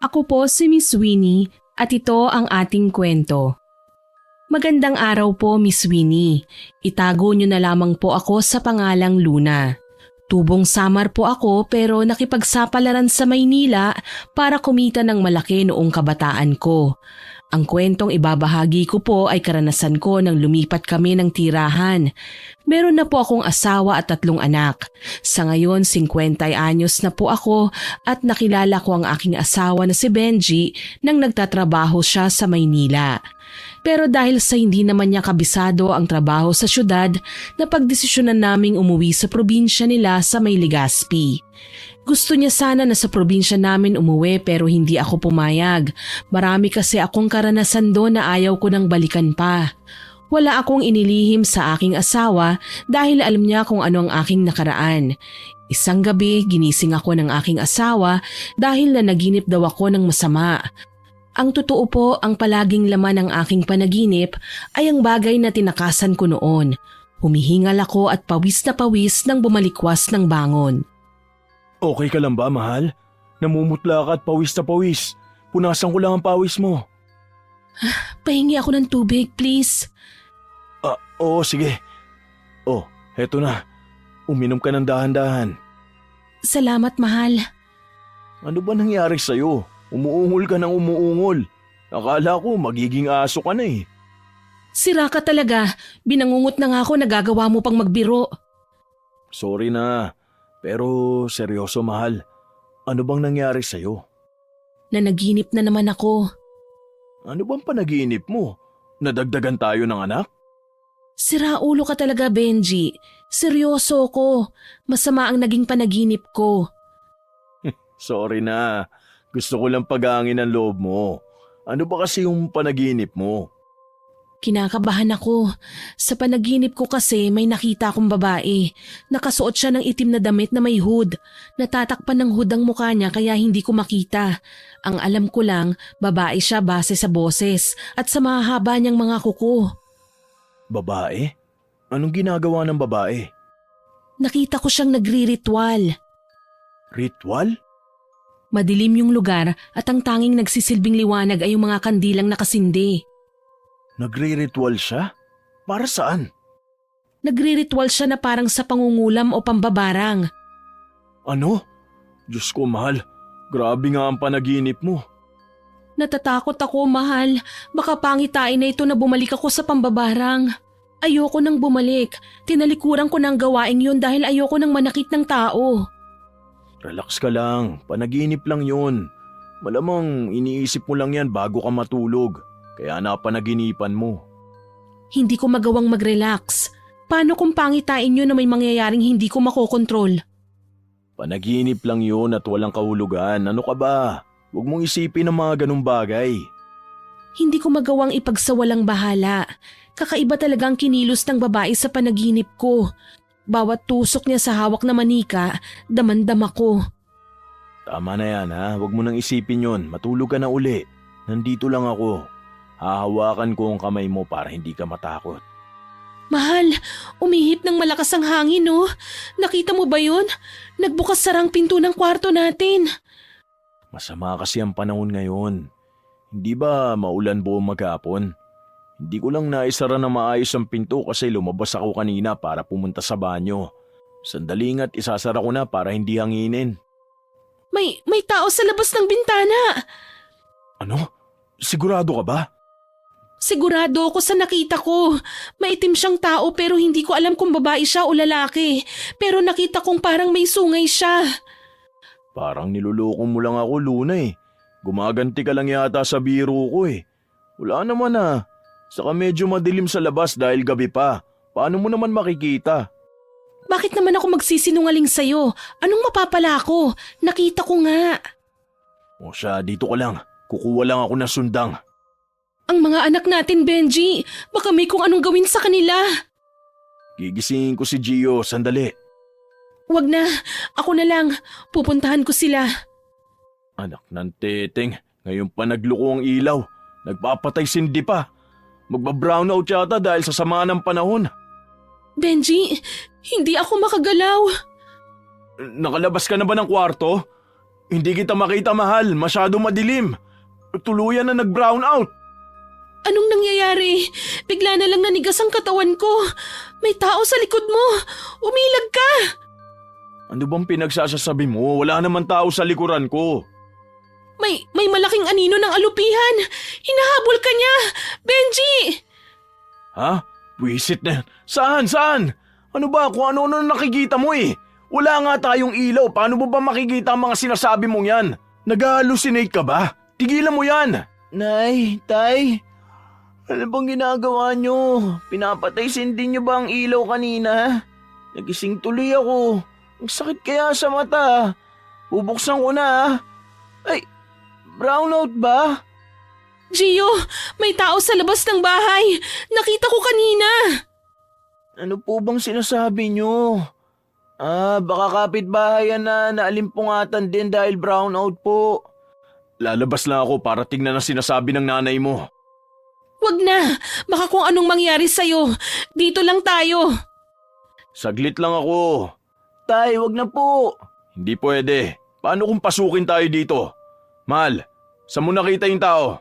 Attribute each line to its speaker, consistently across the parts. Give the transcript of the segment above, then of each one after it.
Speaker 1: Ako po si Miss Winnie at ito ang ating kwento. Magandang araw po, Miss Winnie. Itago niyo na lamang po ako sa pangalang Luna. Tubong Samar po ako pero nakipagsapalaran sa Maynila para kumita ng malaki noong kabataan ko. Ang kwentong ibabahagi ko po ay karanasan ko nang lumipat kami ng tirahan. Meron na po akong asawa at 3 anak. Sa ngayon, 50 anyos na po ako at nakilala ko ang aking asawa na si Benji nang nagtatrabaho siya sa Maynila. Pero dahil sa hindi naman niya kabisado ang trabaho sa syudad, napagdesisyonan naming umuwi sa probinsya nila sa May Legazpi. Gusto niya sana na sa probinsya namin umuwi pero hindi ako pumayag. Marami kasi akong karanasan doon na ayaw ko nang balikan pa. Wala akong inilihim sa aking asawa dahil alam niya kung ano ang aking nakaraan. Isang gabi ginising ako ng aking asawa dahil nanaginip daw ako ng masama. Ang totoo po, ang palaging laman ng aking panaginip ay ang bagay na tinakasan ko noon. Humihingal ako at pawis na pawis nang bumalikwas ng bangon.
Speaker 2: Okay ka lang ba, mahal? Namumutla ka at pawis na pawis. Punasan ko lang ang pawis mo.
Speaker 1: Pahingi ako ng tubig, please.
Speaker 2: Oo, sige. Heto na. Uminom ka ng dahan-dahan.
Speaker 1: Salamat, mahal.
Speaker 2: Ano ba nangyari sa'yo? Umuungol ka ng umuungol. Akala ko magiging aso ka na eh.
Speaker 1: Sira ka talaga. Binangungot na nga ako, nagagawa mo pang magbiro.
Speaker 2: Sorry na. Pero seryoso, mahal. Ano bang nangyari sa'yo?
Speaker 1: Nanaginip na naman ako.
Speaker 2: Ano bang panaginip mo? Nadagdagan tayo ng anak?
Speaker 1: Sira ulo ka talaga, Benji. Seryoso ko. Masama ang naging panaginip ko.
Speaker 2: Sorry na. Gusto ko lang pagangin ang loob mo. Ano ba kasi yung panaginip mo?
Speaker 1: Kinakabahan ako. Sa panaginip ko kasi may nakita akong babae. Nakasuot siya ng itim na damit na may hood. Natatakpan ng hood ang mukha niya kaya hindi ko makita. Ang alam ko lang, babae siya base sa boses at sa mahahaba niyang mga kuko.
Speaker 2: Babae? Anong ginagawa ng babae?
Speaker 1: Nakita ko siyang nagri-ritual.
Speaker 2: Ritual?
Speaker 1: Madilim yung lugar at ang tanging nagsisilbing liwanag ay yung mga kandilang nakasindi.
Speaker 2: Nagre-ritual siya? Para saan?
Speaker 1: Nagri-ritual siya na parang sa pangungulam o pambabarang.
Speaker 2: Ano? Diyos ko, mahal. Grabe nga ang panaginip mo.
Speaker 1: Natatakot ako, mahal. Baka pangitain na ito na bumalik ako sa pambabarang. Ayoko nang bumalik. Tinalikuran ko nang gawain yun dahil ayoko nang manakit ng tao.
Speaker 2: Relax ka lang. Panaginip lang yun. Malamang iniisip mo lang yan bago ka matulog. Kaya napanaginipan mo.
Speaker 1: Hindi ko magawang mag-relax. Paano kung pangitain yun na may mangyayaring hindi ko makokontrol?
Speaker 2: Panaginip lang yun at walang kahulugan. Ano ka ba? Huwag mong isipin ang mga ganung bagay.
Speaker 1: Hindi ko magawang ipagsawalang bahala. Kakaiba talagang kinilos ng babae sa panaginip ko. Bawat tusok niya sa hawak na manika, damandam ako.
Speaker 2: Tama na yan ha. Huwag mo nang isipin yon. Matulog ka na uli. Nandito lang ako. Hahawakan ko ang kamay mo para hindi ka matakot.
Speaker 1: Mahal, umihip ng malakas ang hangin, no? Nakita mo ba yun? Nagbukas sarang pinto ng kwarto natin.
Speaker 2: Masama kasi ang panahon ngayon. Hindi ba maulan buong maghapon? Hindi ko lang naisara na maayos ang pinto kasi lumabas ako kanina para pumunta sa banyo. Sandali nga't isasara ko na para hindi hanginin.
Speaker 1: May tao sa labas ng bintana.
Speaker 2: Ano? Sigurado ka ba?
Speaker 1: Sigurado ako sa nakita ko. Maitim siyang tao pero hindi ko alam kung babae siya o lalaki. Pero nakita kong parang may sungay siya.
Speaker 2: Parang niluloko mo lang ako, Luna eh. Gumaganti ka lang yata sa biro ko eh. Wala naman ah. Saka medyo madilim sa labas dahil gabi pa. Paano mo naman makikita?
Speaker 1: Bakit naman ako magsisinungaling sa'yo? Anong mapapala ako? Nakita ko nga.
Speaker 2: O siya, dito ka lang. Kukuha lang ako ng sundang.
Speaker 1: Ang mga anak natin, Benji. Baka may kung anong gawin sa kanila.
Speaker 2: Gigisingin ko si Gio, sandali.
Speaker 1: Wag na. Ako na lang. Pupuntahan ko sila.
Speaker 2: Anak ng teteng, ngayon pa nagluko ang ilaw. Nagpapatay sindi pa. Magba-brown out yata dahil sa sama ng panahon.
Speaker 1: Benji, hindi ako makagalaw.
Speaker 2: Nakalabas ka na ba ng kwarto? Hindi kita makita, mahal. Masyado madilim. Tuluyan na nag-brown out.
Speaker 1: Anong nangyayari? Bigla na lang nanigas ang katawan ko. May tao sa likod mo. Umilag ka.
Speaker 2: Ano bang pinagsasasabi mo? Wala naman tao sa likuran ko.
Speaker 1: May malaking anino ng alupihan. Hinahabol ka niya. Benji!
Speaker 2: Ha? Wisit na. Saan? Ano ba? Kung ano nakikita mo eh. Wala nga tayong ilaw. Paano mo ba makikita ang mga sinasabi mong yan? Nag-hallucinate ka ba? Tigilan mo yan.
Speaker 3: Nay, Tay, ano bang ginagawa nyo? Pinapatay sindi nyo ba ang ilaw kanina? Nagising tuloy ako. Ang sakit kaya sa mata. Bubuksan ko na. Ay, brownout ba?
Speaker 1: Gio, may tao sa labas ng bahay. Nakita ko kanina.
Speaker 3: Ano po bang sinasabi nyo? Baka kapitbahayan na naalimpungatan din dahil brownout po.
Speaker 2: Lalabas lang ako para tignan ang sinasabi ng nanay mo.
Speaker 1: Wag na. Baka kung anong mangyari sa'yo. Dito lang tayo.
Speaker 2: Saglit lang ako.
Speaker 3: Tay, wag na po.
Speaker 2: Hindi pwede. Paano kung pasukin tayo dito? Mahal, saan mo nakita yung tao?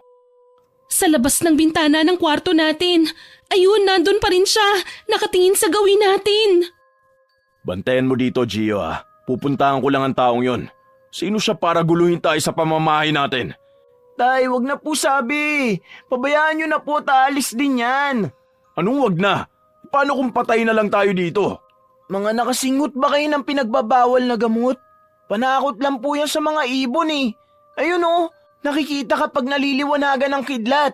Speaker 1: Sa labas ng bintana ng kwarto natin. Ayun, nandun pa rin siya. Nakatingin sa gawin natin.
Speaker 2: Bantayan mo dito, Gio ha. Pupuntahan ko lang ang taong yon. Sino siya para guluhin tayo sa pamamahay natin?
Speaker 3: Tay, wag na po sabi. Pabayaan nyo na po, taalis din yan.
Speaker 2: Anong wag na? Paano kung patay na lang tayo dito?
Speaker 3: Mga nakasingot ba kayo ng pinagbabawal na gamot? Panakot lang po yan sa mga ibon eh. Ayun oh, nakikita kapag naliliwanagan ng kidlat.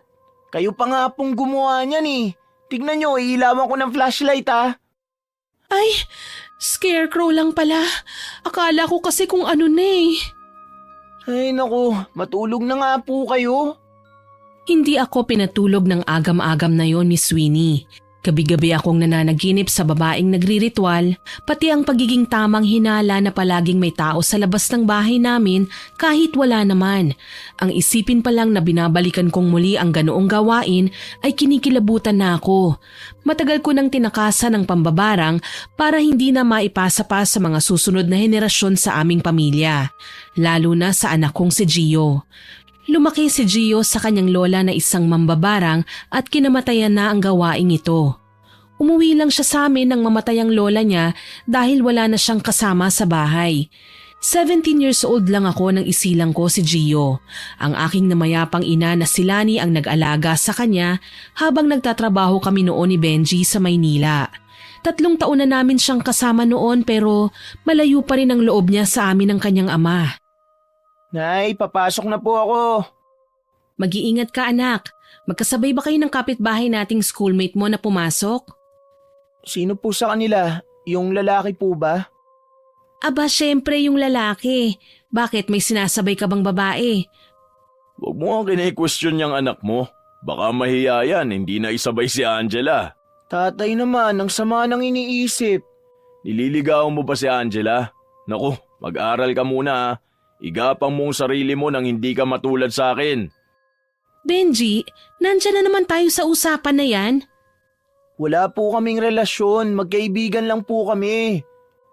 Speaker 3: Kayo pa nga pong gumawa niyan eh. Tignan nyo, iilawan ko ng flashlight ah.
Speaker 1: Ay, scarecrow lang pala. Akala ko kasi kung ano na eh.
Speaker 3: Ay naku, matulog na nga po kayo.
Speaker 1: Hindi ako pinatulog ng agam-agam na yon, Miss Winnie. Gabi-gabi akong nananaginip sa babaeng nagriritual, pati ang pagiging tamang hinala na palaging may tao sa labas ng bahay namin kahit wala naman. Ang isipin pa lang na binabalikan kong muli ang ganoong gawain ay kinikilabutan na ako. Matagal ko nang tinakasan ng pambabarang para hindi na maipasa pa sa mga susunod na henerasyon sa aming pamilya, lalo na sa anak kong si Gio. Lumaki si Gio sa kanyang lola na isang mambabarang at kinamatayan na ang gawaing ito. Umuwi lang siya sa amin nang mamatay ang lola niya dahil wala na siyang kasama sa bahay. 17 years old lang ako nang isilang ko si Gio. Ang aking namayapang ina na si Lani ang nag-alaga sa kanya habang nagtatrabaho kami noon ni Benji sa Maynila. 3 taon na namin siyang kasama noon pero malayo pa rin ang loob niya sa amin ng kanyang ama.
Speaker 3: Nay, papasok na po ako.
Speaker 1: Mag-iingat ka anak. Magkasabay ba kayo ng kapitbahay nating schoolmate mo na pumasok?
Speaker 3: Sino po sa kanila? Yung lalaki po ba?
Speaker 1: Aba, syempre yung lalaki. Bakit may sinasabay ka bang babae?
Speaker 2: Huwag mo ang kine-question niyang anak mo. Baka mahiya yan, hindi na isabay si Angela.
Speaker 3: Tatay naman, ang sama ng iniisip.
Speaker 2: Nililigaw mo ba si Angela? Naku, mag-aral ka muna ha. Igapang mo ang sarili mo nang hindi ka matulad sa akin.
Speaker 1: Benji, nandyan na naman tayo sa usapan na yan.
Speaker 3: Wala po kaming relasyon, magkaibigan lang po kami.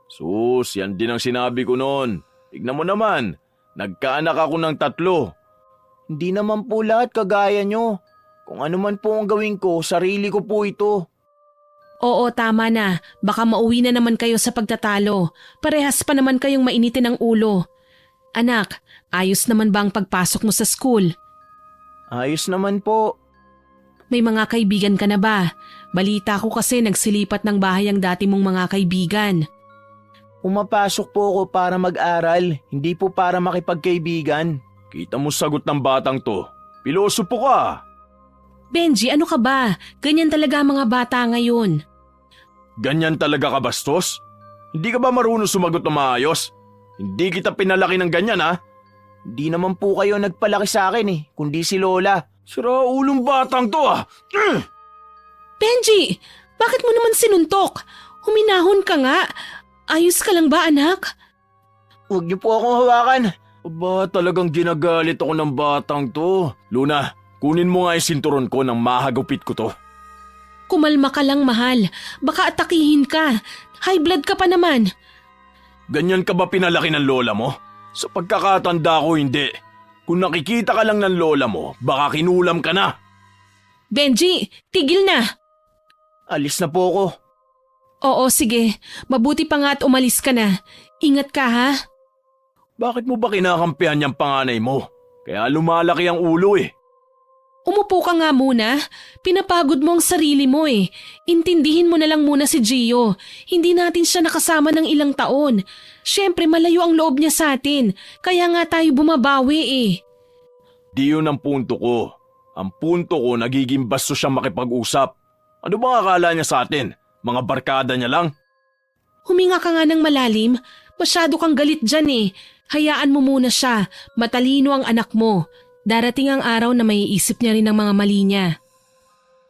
Speaker 2: Sus, yan din ang sinabi ko noon. Tignan mo naman, nagkaanak ako ng 3.
Speaker 3: Hindi naman po lahat kagaya nyo. Kung ano man po ang gawin ko, sarili ko po ito.
Speaker 1: Oo, tama na. Baka mauwi na naman kayo sa pagtatalo. Parehas pa naman kayong mainitin ng ulo. Anak, ayos naman ba ang pagpasok mo sa school?
Speaker 3: Ayos naman po.
Speaker 1: May mga kaibigan ka na ba? Balita ko kasi nagsilipat ng bahay ang dati mong mga kaibigan.
Speaker 3: Pumapasok po ako para mag-aral, hindi po para makipagkaibigan.
Speaker 2: Kita mo sagot ng batang to. Pilosopo ka.
Speaker 1: Benji, ano ka ba? Ganyan talaga ang mga bata ngayon.
Speaker 2: Ganyan talaga ka bastos? Hindi ka ba marunong sumagot na maayos? Hindi kita pinalaki ng ganyan ha?
Speaker 3: Di naman po kayo nagpalaki sa akin eh, kundi si Lola.
Speaker 2: Sira ulong batang to ah!
Speaker 1: Benji, bakit mo naman sinuntok? Huminahon ka nga. Ayos ka lang ba, anak?
Speaker 3: Huwag niyo po akong hawakan.
Speaker 2: Aba, talagang ginagalit ako ng batang to. Luna, kunin mo nga yung sinturon ko nang mahagupit ko to.
Speaker 1: Kumalma ka lang, mahal. Baka atakihin ka. High blood ka pa naman.
Speaker 2: Ganyan ka ba pinalaki ng lola mo? Sa pagkakatanda ko hindi. Kung nakikita ka lang ng lola mo, baka kinulam ka na.
Speaker 1: Benji, tigil na!
Speaker 3: Alis na po ako.
Speaker 1: Oo, sige. Mabuti pa nga at umalis ka na. Ingat ka ha.
Speaker 2: Bakit mo ba kinakampihan yung panganay mo? Kaya lumalaki ang ulo eh.
Speaker 1: Umupo ka nga muna. Pinapagod mo ang sarili mo eh. Intindihin mo na lang muna si Gio. Hindi natin siya nakasama ng ilang taon. Siyempre malayo ang loob niya sa atin. Kaya nga tayo bumabawi eh.
Speaker 2: Di yun ang punto ko. Ang punto ko, nagiging basto siyang makipag-usap. Ano bang akala niya sa atin? Mga barkada niya lang?
Speaker 1: Huminga ka nga ng malalim. Masyado kang galit dyan eh. Hayaan mo muna siya. Matalino ang anak mo. Darating ang araw na maiisip niya rin ang mga mali niya.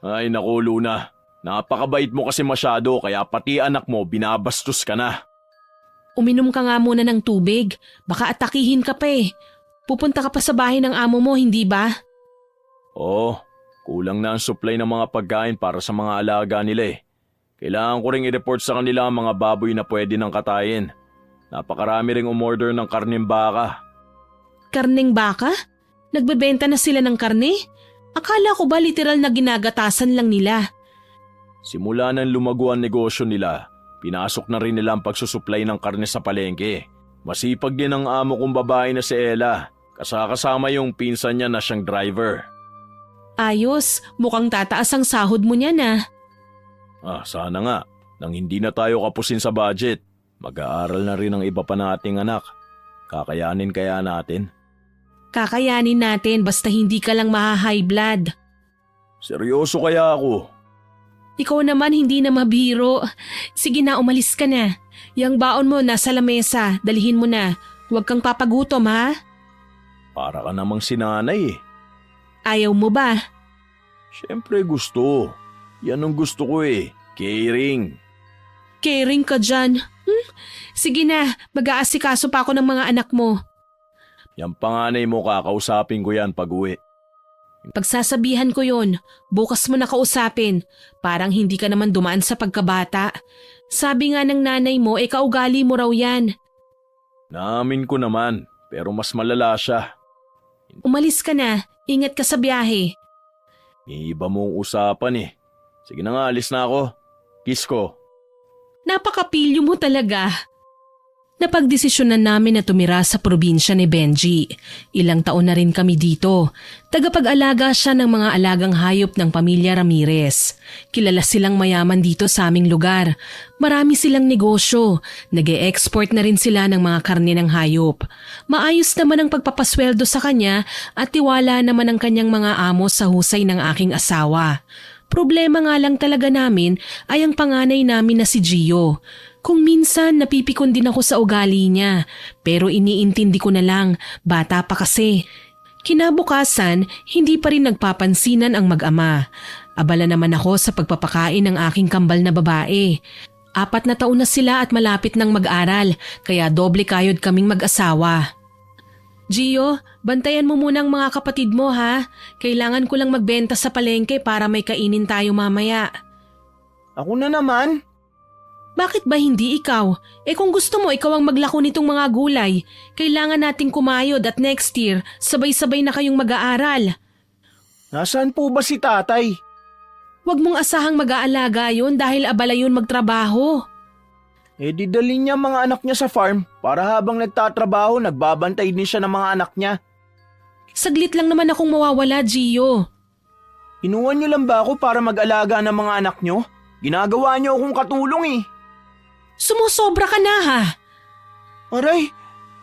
Speaker 2: Ay naku Luna, napakabait mo kasi masyado kaya pati anak mo binabastos ka na.
Speaker 1: Uminom ka nga muna ng tubig. Baka atakihin ka pa eh. Pupunta ka pa sa bahay ng amo mo, hindi ba?
Speaker 2: Oo, kulang na ang supply ng mga pagkain para sa mga alaga nila eh. Kailangan ko ring i-report sa kanila ang mga baboy na pwede nang katayin. Napakarami ring umorder ng karneng baka.
Speaker 1: Karneng baka? Nagbebenta na sila ng karne? Akala ko ba literal na ginagatasan lang nila?
Speaker 2: Simula nang lumago ang negosyo nila, pinasok na rin nila ang pagsusupply ng karne sa palengke. Masipag din ang amo kong babae na si Ella, kasama yung pinsan niya na siyang driver.
Speaker 1: Ayos, mukhang tataas ang sahod mo niyan ah.
Speaker 2: Sana nga, nang hindi na tayo kapusin sa budget. Mag-aaral na rin ang iba pa nating anak. Kakayanin kaya natin?
Speaker 1: Kakayanin natin basta hindi ka lang maha-high blood.
Speaker 2: Seryoso kaya ako?
Speaker 1: Ikaw naman hindi na mabiro. Sige na, umalis ka na. Yang baon mo nasa lamesa, dalihin mo na. Huwag kang papagutom ha?
Speaker 2: Para ka namang sinanay eh.
Speaker 1: Ayaw mo ba?
Speaker 2: Siyempre gusto. Yan ang gusto ko eh. Caring.
Speaker 1: Caring ka dyan. Sige na, mag-aasikaso pa ako ng mga anak mo.
Speaker 2: Yang panganay mo kakausapin ko yan pag-uwi.
Speaker 1: Pagsasabihan ko yon, bukas mo na kausapin. Parang hindi ka naman dumaan sa pagkabata. Sabi nga ng nanay mo, kaugali mo raw yan.
Speaker 2: Naamin ko naman, pero mas malala siya.
Speaker 1: Umalis ka na, ingat ka sa biyahe.
Speaker 2: May iba mong usapan eh. Sige na nga, alis na ako. Kiss ko.
Speaker 1: Napakapilyo mo talaga. Napagdesisyonan namin na tumira sa probinsya ni Benji. Ilang taon na rin kami dito. Tagapag-alaga siya ng mga alagang hayop ng pamilya Ramirez. Kilala silang mayaman dito sa aming lugar. Marami silang negosyo. Nag-e-export na rin sila ng mga karne ng hayop. Maayos naman ang pagpapasweldo sa kanya at tiwala naman ang kanyang mga amo sa husay ng aking asawa. Problema nga lang talaga namin ay ang panganay namin na si Gio. Kung minsan napipikon din ako sa ugali niya, pero iniintindi ko na lang, bata pa kasi. Kinabukasan, hindi pa rin nagpapansinan ang mag-ama. Abala naman ako sa pagpapakain ng aking kambal na babae. 4 na taon na sila at malapit ng mag-aral, kaya doble kayod kaming mag-asawa. Gio, bantayan mo muna ang mga kapatid mo ha. Kailangan ko lang magbenta sa palengke para may kainin tayo mamaya.
Speaker 3: Ako na naman.
Speaker 1: Bakit ba hindi ikaw? Kung gusto mo ikaw ang maglako nitong mga gulay, kailangan nating kumayod at next year sabay-sabay na kayong mag-aaral.
Speaker 3: Nasaan po ba si tatay?
Speaker 1: Huwag mong asahang mag-aalaga yun dahil abala yun magtrabaho.
Speaker 3: Di dalhin niya mga anak niya sa farm para habang nagtatrabaho nagbabantay din siya ng mga anak niya.
Speaker 1: Saglit lang naman akong mawawala, Gio.
Speaker 3: Inuwan niyo lang ba ako para mag-alaga ng mga anak niyo? Ginagawa niyo akong katulong eh.
Speaker 1: Sumusobra ka na ha.
Speaker 3: Aray,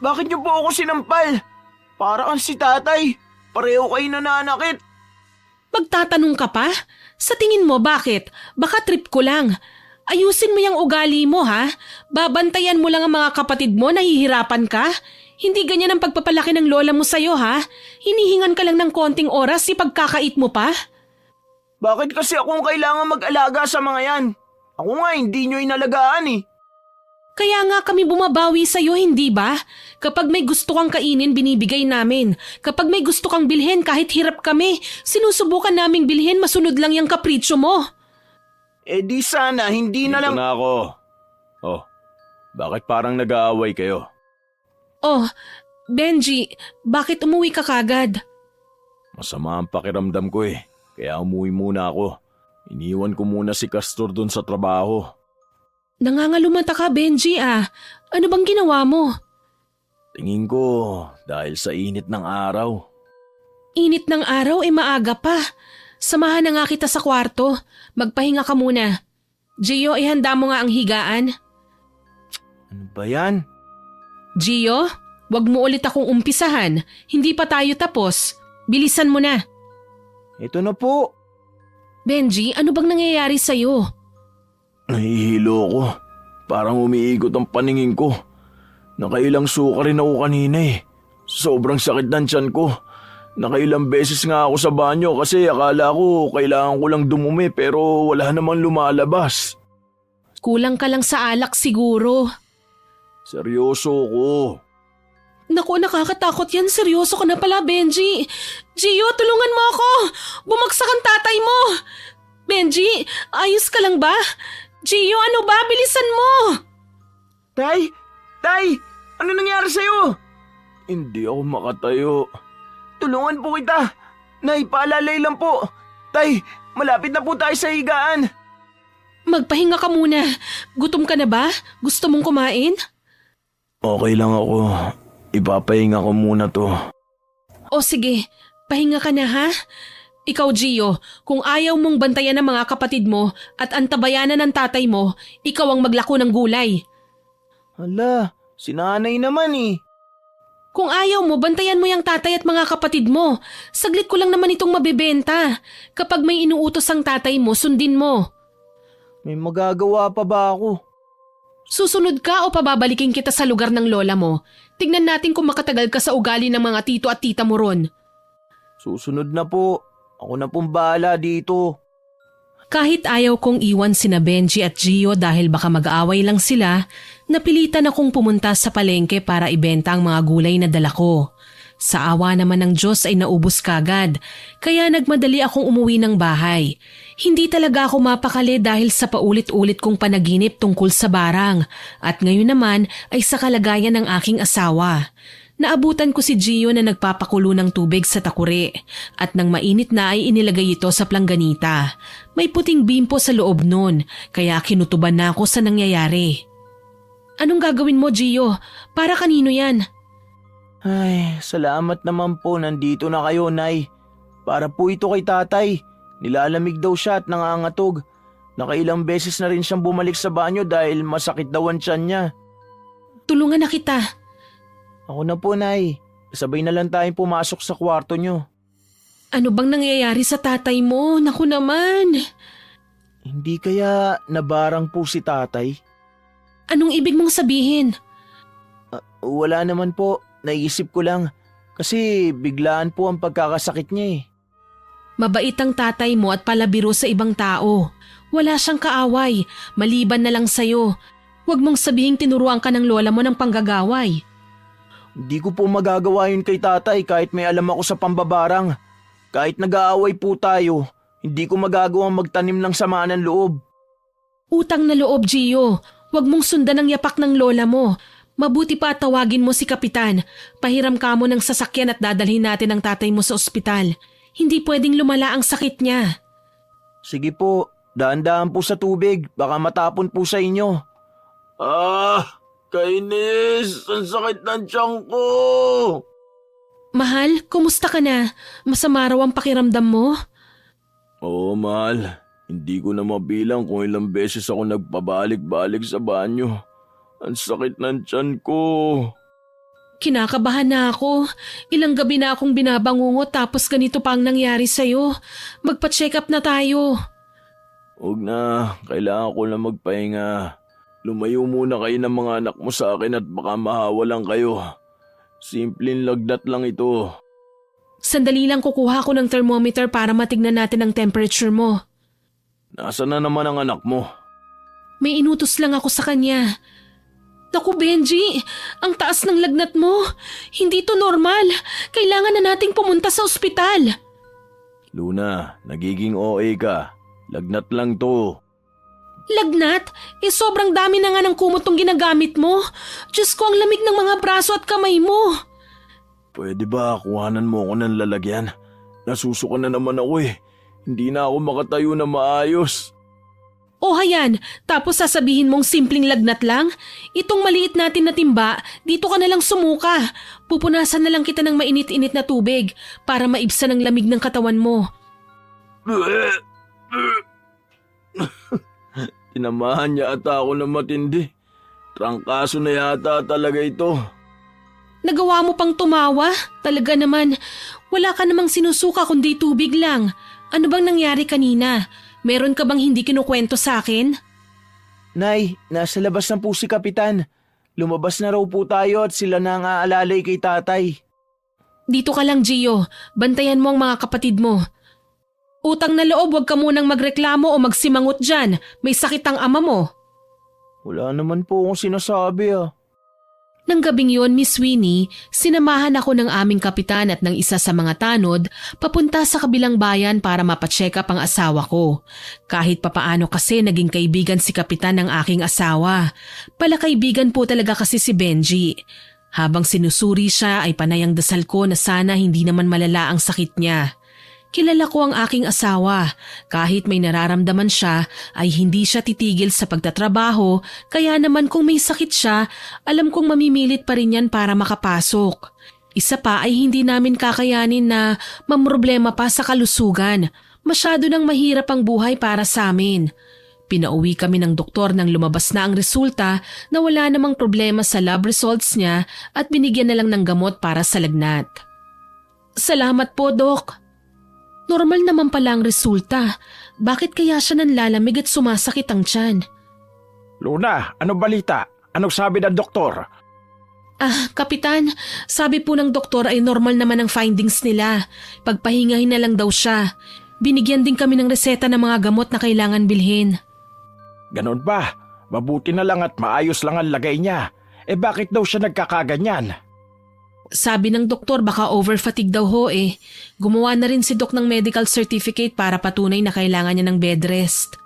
Speaker 3: bakit niyo po ako sinampal? Para kang si tatay. Pareho kayo nananakit.
Speaker 1: Magtatanong ka pa? Sa tingin mo bakit? Baka trip ko lang. Ayusin mo yung ugali mo ha. Babantayan mo lang ang mga kapatid mo, nahihirapan ka. Hindi ganyan ang pagpapalaki ng lola mo sa'yo ha. Hinihingan ka lang ng konting oras si pagkakait mo pa.
Speaker 3: Bakit kasi akong kailangan mag-alaga sa mga yan? Ako nga hindi niyo inalagaan eh.
Speaker 1: Kaya nga kami bumabawi sa'yo, hindi ba? Kapag may gusto kang kainin, binibigay namin. Kapag may gusto kang bilhin, kahit hirap kami, sinusubukan naming bilhin, masunod lang yung kapritsyo mo.
Speaker 3: Di sana, hindi na lang...
Speaker 2: Dito na ako. Oh, bakit parang nag-aaway kayo?
Speaker 1: Oh, Benji, bakit umuwi ka kagad?
Speaker 2: Masama ang pakiramdam ko eh. Kaya umuwi muna ako. Iniwan ko muna si Castor dun sa trabaho.
Speaker 1: Nangangalumata ka, Benji ah. Ano bang ginawa mo?
Speaker 2: Tingin ko dahil sa init ng araw.
Speaker 1: Init ng araw maaga pa. Samahan na nga kita sa kwarto. Magpahinga ka muna. Gio, ihanda mo nga ang higaan.
Speaker 3: Ano ba yan?
Speaker 1: Gio, wag mo ulit akong umpisahan. Hindi pa tayo tapos. Bilisan mo na.
Speaker 3: Ito na po.
Speaker 1: Benji, ano bang nangyayari sa'yo?
Speaker 2: Nahihilo ako. Parang umiikot ang paningin ko. Nakailang suka rin ako kanina eh. Sobrang sakit ng tiyan ko. Nakailang beses nga ako sa banyo kasi akala ko kailangan ko lang dumumi pero wala namang lumalabas.
Speaker 1: Kulang ka lang sa alak siguro.
Speaker 2: Seryoso ko.
Speaker 1: Naku, nakakatakot yan. Seryoso ka na pala, Benji. Gio, tulungan mo ako. Bumagsak ang tatay mo. Benji, ayos ka lang ba? Gio, ano ba? Bilisan mo.
Speaker 3: Tay! Tay! Ano nangyari sa'yo?
Speaker 2: Hindi ako makatayo.
Speaker 3: Tulungan po kita. Nay, paalalay lang po. Tay, malapit na po tayo sa higaan.
Speaker 1: Magpahinga ka muna. Gutom ka na ba? Gusto mong kumain?
Speaker 2: Okay lang ako. Ipapahinga ko muna to.
Speaker 1: O sige, pahinga ka na ha? Ikaw, Gio, kung ayaw mong bantayan ng mga kapatid mo at antabayanan ng tatay mo, ikaw ang maglako ng gulay.
Speaker 3: Hala, si nanay naman eh.
Speaker 1: Kung ayaw mo, bantayan mo yung tatay at mga kapatid mo. Saglit ko lang naman itong mabebenta. Kapag may inuutos ang tatay mo, sundin mo.
Speaker 3: May magagawa pa ba ako?
Speaker 1: Susunod ka o pababalikin kita sa lugar ng lola mo? Tignan natin kung makatagal ka sa ugali ng mga tito at tita mo ron.
Speaker 3: Susunod na po. Ako na pong bahala dito.
Speaker 1: Kahit ayaw kong iwan sina Benji at Gio dahil baka mag-aaway lang sila, napilitan akong pumunta sa palengke para ibenta ang mga gulay na dala ko. Sa awa naman ng Diyos ay naubos kagad, kaya nagmadali akong umuwi ng bahay. Hindi talaga ako mapakali dahil sa paulit-ulit kong panaginip tungkol sa barang at ngayon naman ay sa kalagayan ng aking asawa. Naabutan ko si Gio na nagpapakulo ng tubig sa takuri at nang mainit na ay inilagay ito sa plangganita. May puting bimpo sa loob nun kaya kinutuban na ako sa nangyayari. Anong gagawin mo, Gio? Para kanino yan?
Speaker 3: Ay, salamat naman po nandito na kayo, Nay. Para po ito kay tatay. Nilalamig daw siya at nangangatog. Nakailang beses na rin siyang bumalik sa banyo dahil masakit daw ang tiyan niya.
Speaker 1: Tulungan na kita.
Speaker 3: Ako na po, Nay. Sabay na lang tayong pumasok sa kwarto niyo.
Speaker 1: Ano bang nangyayari sa tatay mo? Naku naman.
Speaker 3: Hindi kaya nabarang po si tatay?
Speaker 1: Anong ibig mong sabihin?
Speaker 3: Wala naman po. Naisip ko lang. Kasi biglaan po ang pagkakasakit niya eh.
Speaker 1: Mabait ang tatay mo at palabiro sa ibang tao. Wala siyang kaaway, maliban na lang sa'yo. Huwag mong sabihing tinuruan ka ng lola mo ng panggagaway.
Speaker 3: Hindi ko po magagawa yun kay tatay kahit may alam ako sa pambabarang. Kahit nag-aaway po tayo, hindi ko magagawang magtanim ng sama ng loob.
Speaker 1: Utang na loob, Gio. Huwag mong sundan ang yapak ng lola mo. Mabuti pa tawagin mo si Kapitan. Pahiram ka mo ng sasakyan at dadalhin natin ang tatay mo sa ospital. Hindi pwedeng lumala ang sakit niya.
Speaker 3: Sige po, daan-daan po sa tubig. Baka matapon po sa inyo. Kainis! Ang sakit ng tiyan ko!
Speaker 1: Mahal, kumusta ka na? Masama raw ang pakiramdam mo?
Speaker 2: Oo, mahal. Hindi ko na mabilang kung ilang beses ako nagpabalik-balik sa banyo. Ang sakit ng tiyan ko.
Speaker 1: Kinakabahan na ako. Ilang gabi na akong binabangungot tapos ganito pa ang nangyari sa'yo. Magpa-check up na tayo.
Speaker 2: Huwag na, kailangan ko na magpahinga. Lumayo muna kayo ng mga anak mo sa akin at baka mahawalan kayo. Simpleng lagnat lang ito.
Speaker 1: Sandali lang kukuha ko ng thermometer para matignan natin ang temperature mo.
Speaker 2: Nasaan na naman ang anak mo?
Speaker 1: May inutos lang ako sa kanya. Naku Benji, ang taas ng lagnat mo. Hindi to normal. Kailangan na nating pumunta sa ospital.
Speaker 2: Luna, nagiging OA ka. Lagnat lang to.
Speaker 1: Lagnat? Sobrang dami na nga ng kumot tong ginagamit mo. Diyos ko, ang lamig ng mga braso at kamay mo.
Speaker 2: Pwede ba kuhanan mo ako ng lalagyan? Nasusuka na naman ako eh. Hindi na ako makatayo na maayos.
Speaker 1: O hayan, tapos sasabihin mong simpleng lagnat lang? Itong maliit natin na timba, dito ka na lang sumuka. Pupunasan na lang kita ng mainit-init na tubig para maibsan ang lamig ng katawan mo.
Speaker 2: Tinamahan niya ata ako ng matindi. Trangkaso na yata talaga ito.
Speaker 1: Nagawa mo pang tumawa? Talaga naman, wala ka namang sinusuka kundi tubig lang. Ano bang nangyari kanina? Meron ka bang hindi kinukwento sa akin?
Speaker 3: Nay, nasa labas na po si Kapitan. Lumabas na raw po tayo at sila na ang aalalay kay tatay.
Speaker 1: Dito ka lang, Gio. Bantayan mo ang mga kapatid mo. Utang na loob, huwag ka munang magreklamo o magsimangot dyan. May sakit ang ama mo.
Speaker 3: Wala naman po akong sinasabi ah.
Speaker 1: Nang gabing yon, Miss Winnie, sinamahan ako ng aming kapitan at ng isa sa mga tanod papunta sa kabilang bayan para mapacheck up ang asawa ko. Kahit papaano kasi naging kaibigan si kapitan ng aking asawa. Palakaibigan po talaga kasi si Benji. Habang sinusuri siya ay panay ang dasal ko na sana hindi naman malala ang sakit niya. Kilala ko ang aking asawa. Kahit may nararamdaman siya ay hindi siya titigil sa pagtatrabaho, kaya naman kung may sakit siya, alam kong mamimilit pa rin yan para makapasok. Isa pa ay hindi namin kakayanin na mamroblema pa sa kalusugan. Masyado nang mahirap ang buhay para sa amin. Pinauwi kami ng doktor nang lumabas na ang resulta na wala namang problema sa lab results niya at binigyan na lang ng gamot para sa lagnat. Salamat po, Dok. Normal naman pala ang resulta. Bakit kaya siya nanlalamig at sumasakit ang tiyan?
Speaker 4: Luna, ano balita? Anong sabi ng doktor?
Speaker 1: Kapitan, sabi po ng doktor ay normal naman ang findings nila. Pagpahingahin na lang daw siya. Binigyan din kami ng reseta ng mga gamot na kailangan bilhin.
Speaker 4: Ganon ba? Mabuti na lang at maayos lang ang lagay niya. Bakit daw siya nagkakaganyan?
Speaker 1: Sabi ng doktor baka overfatigue daw ho eh. Gumawa na rin si Doc ng medical certificate para patunay na kailangan niya ng bed rest.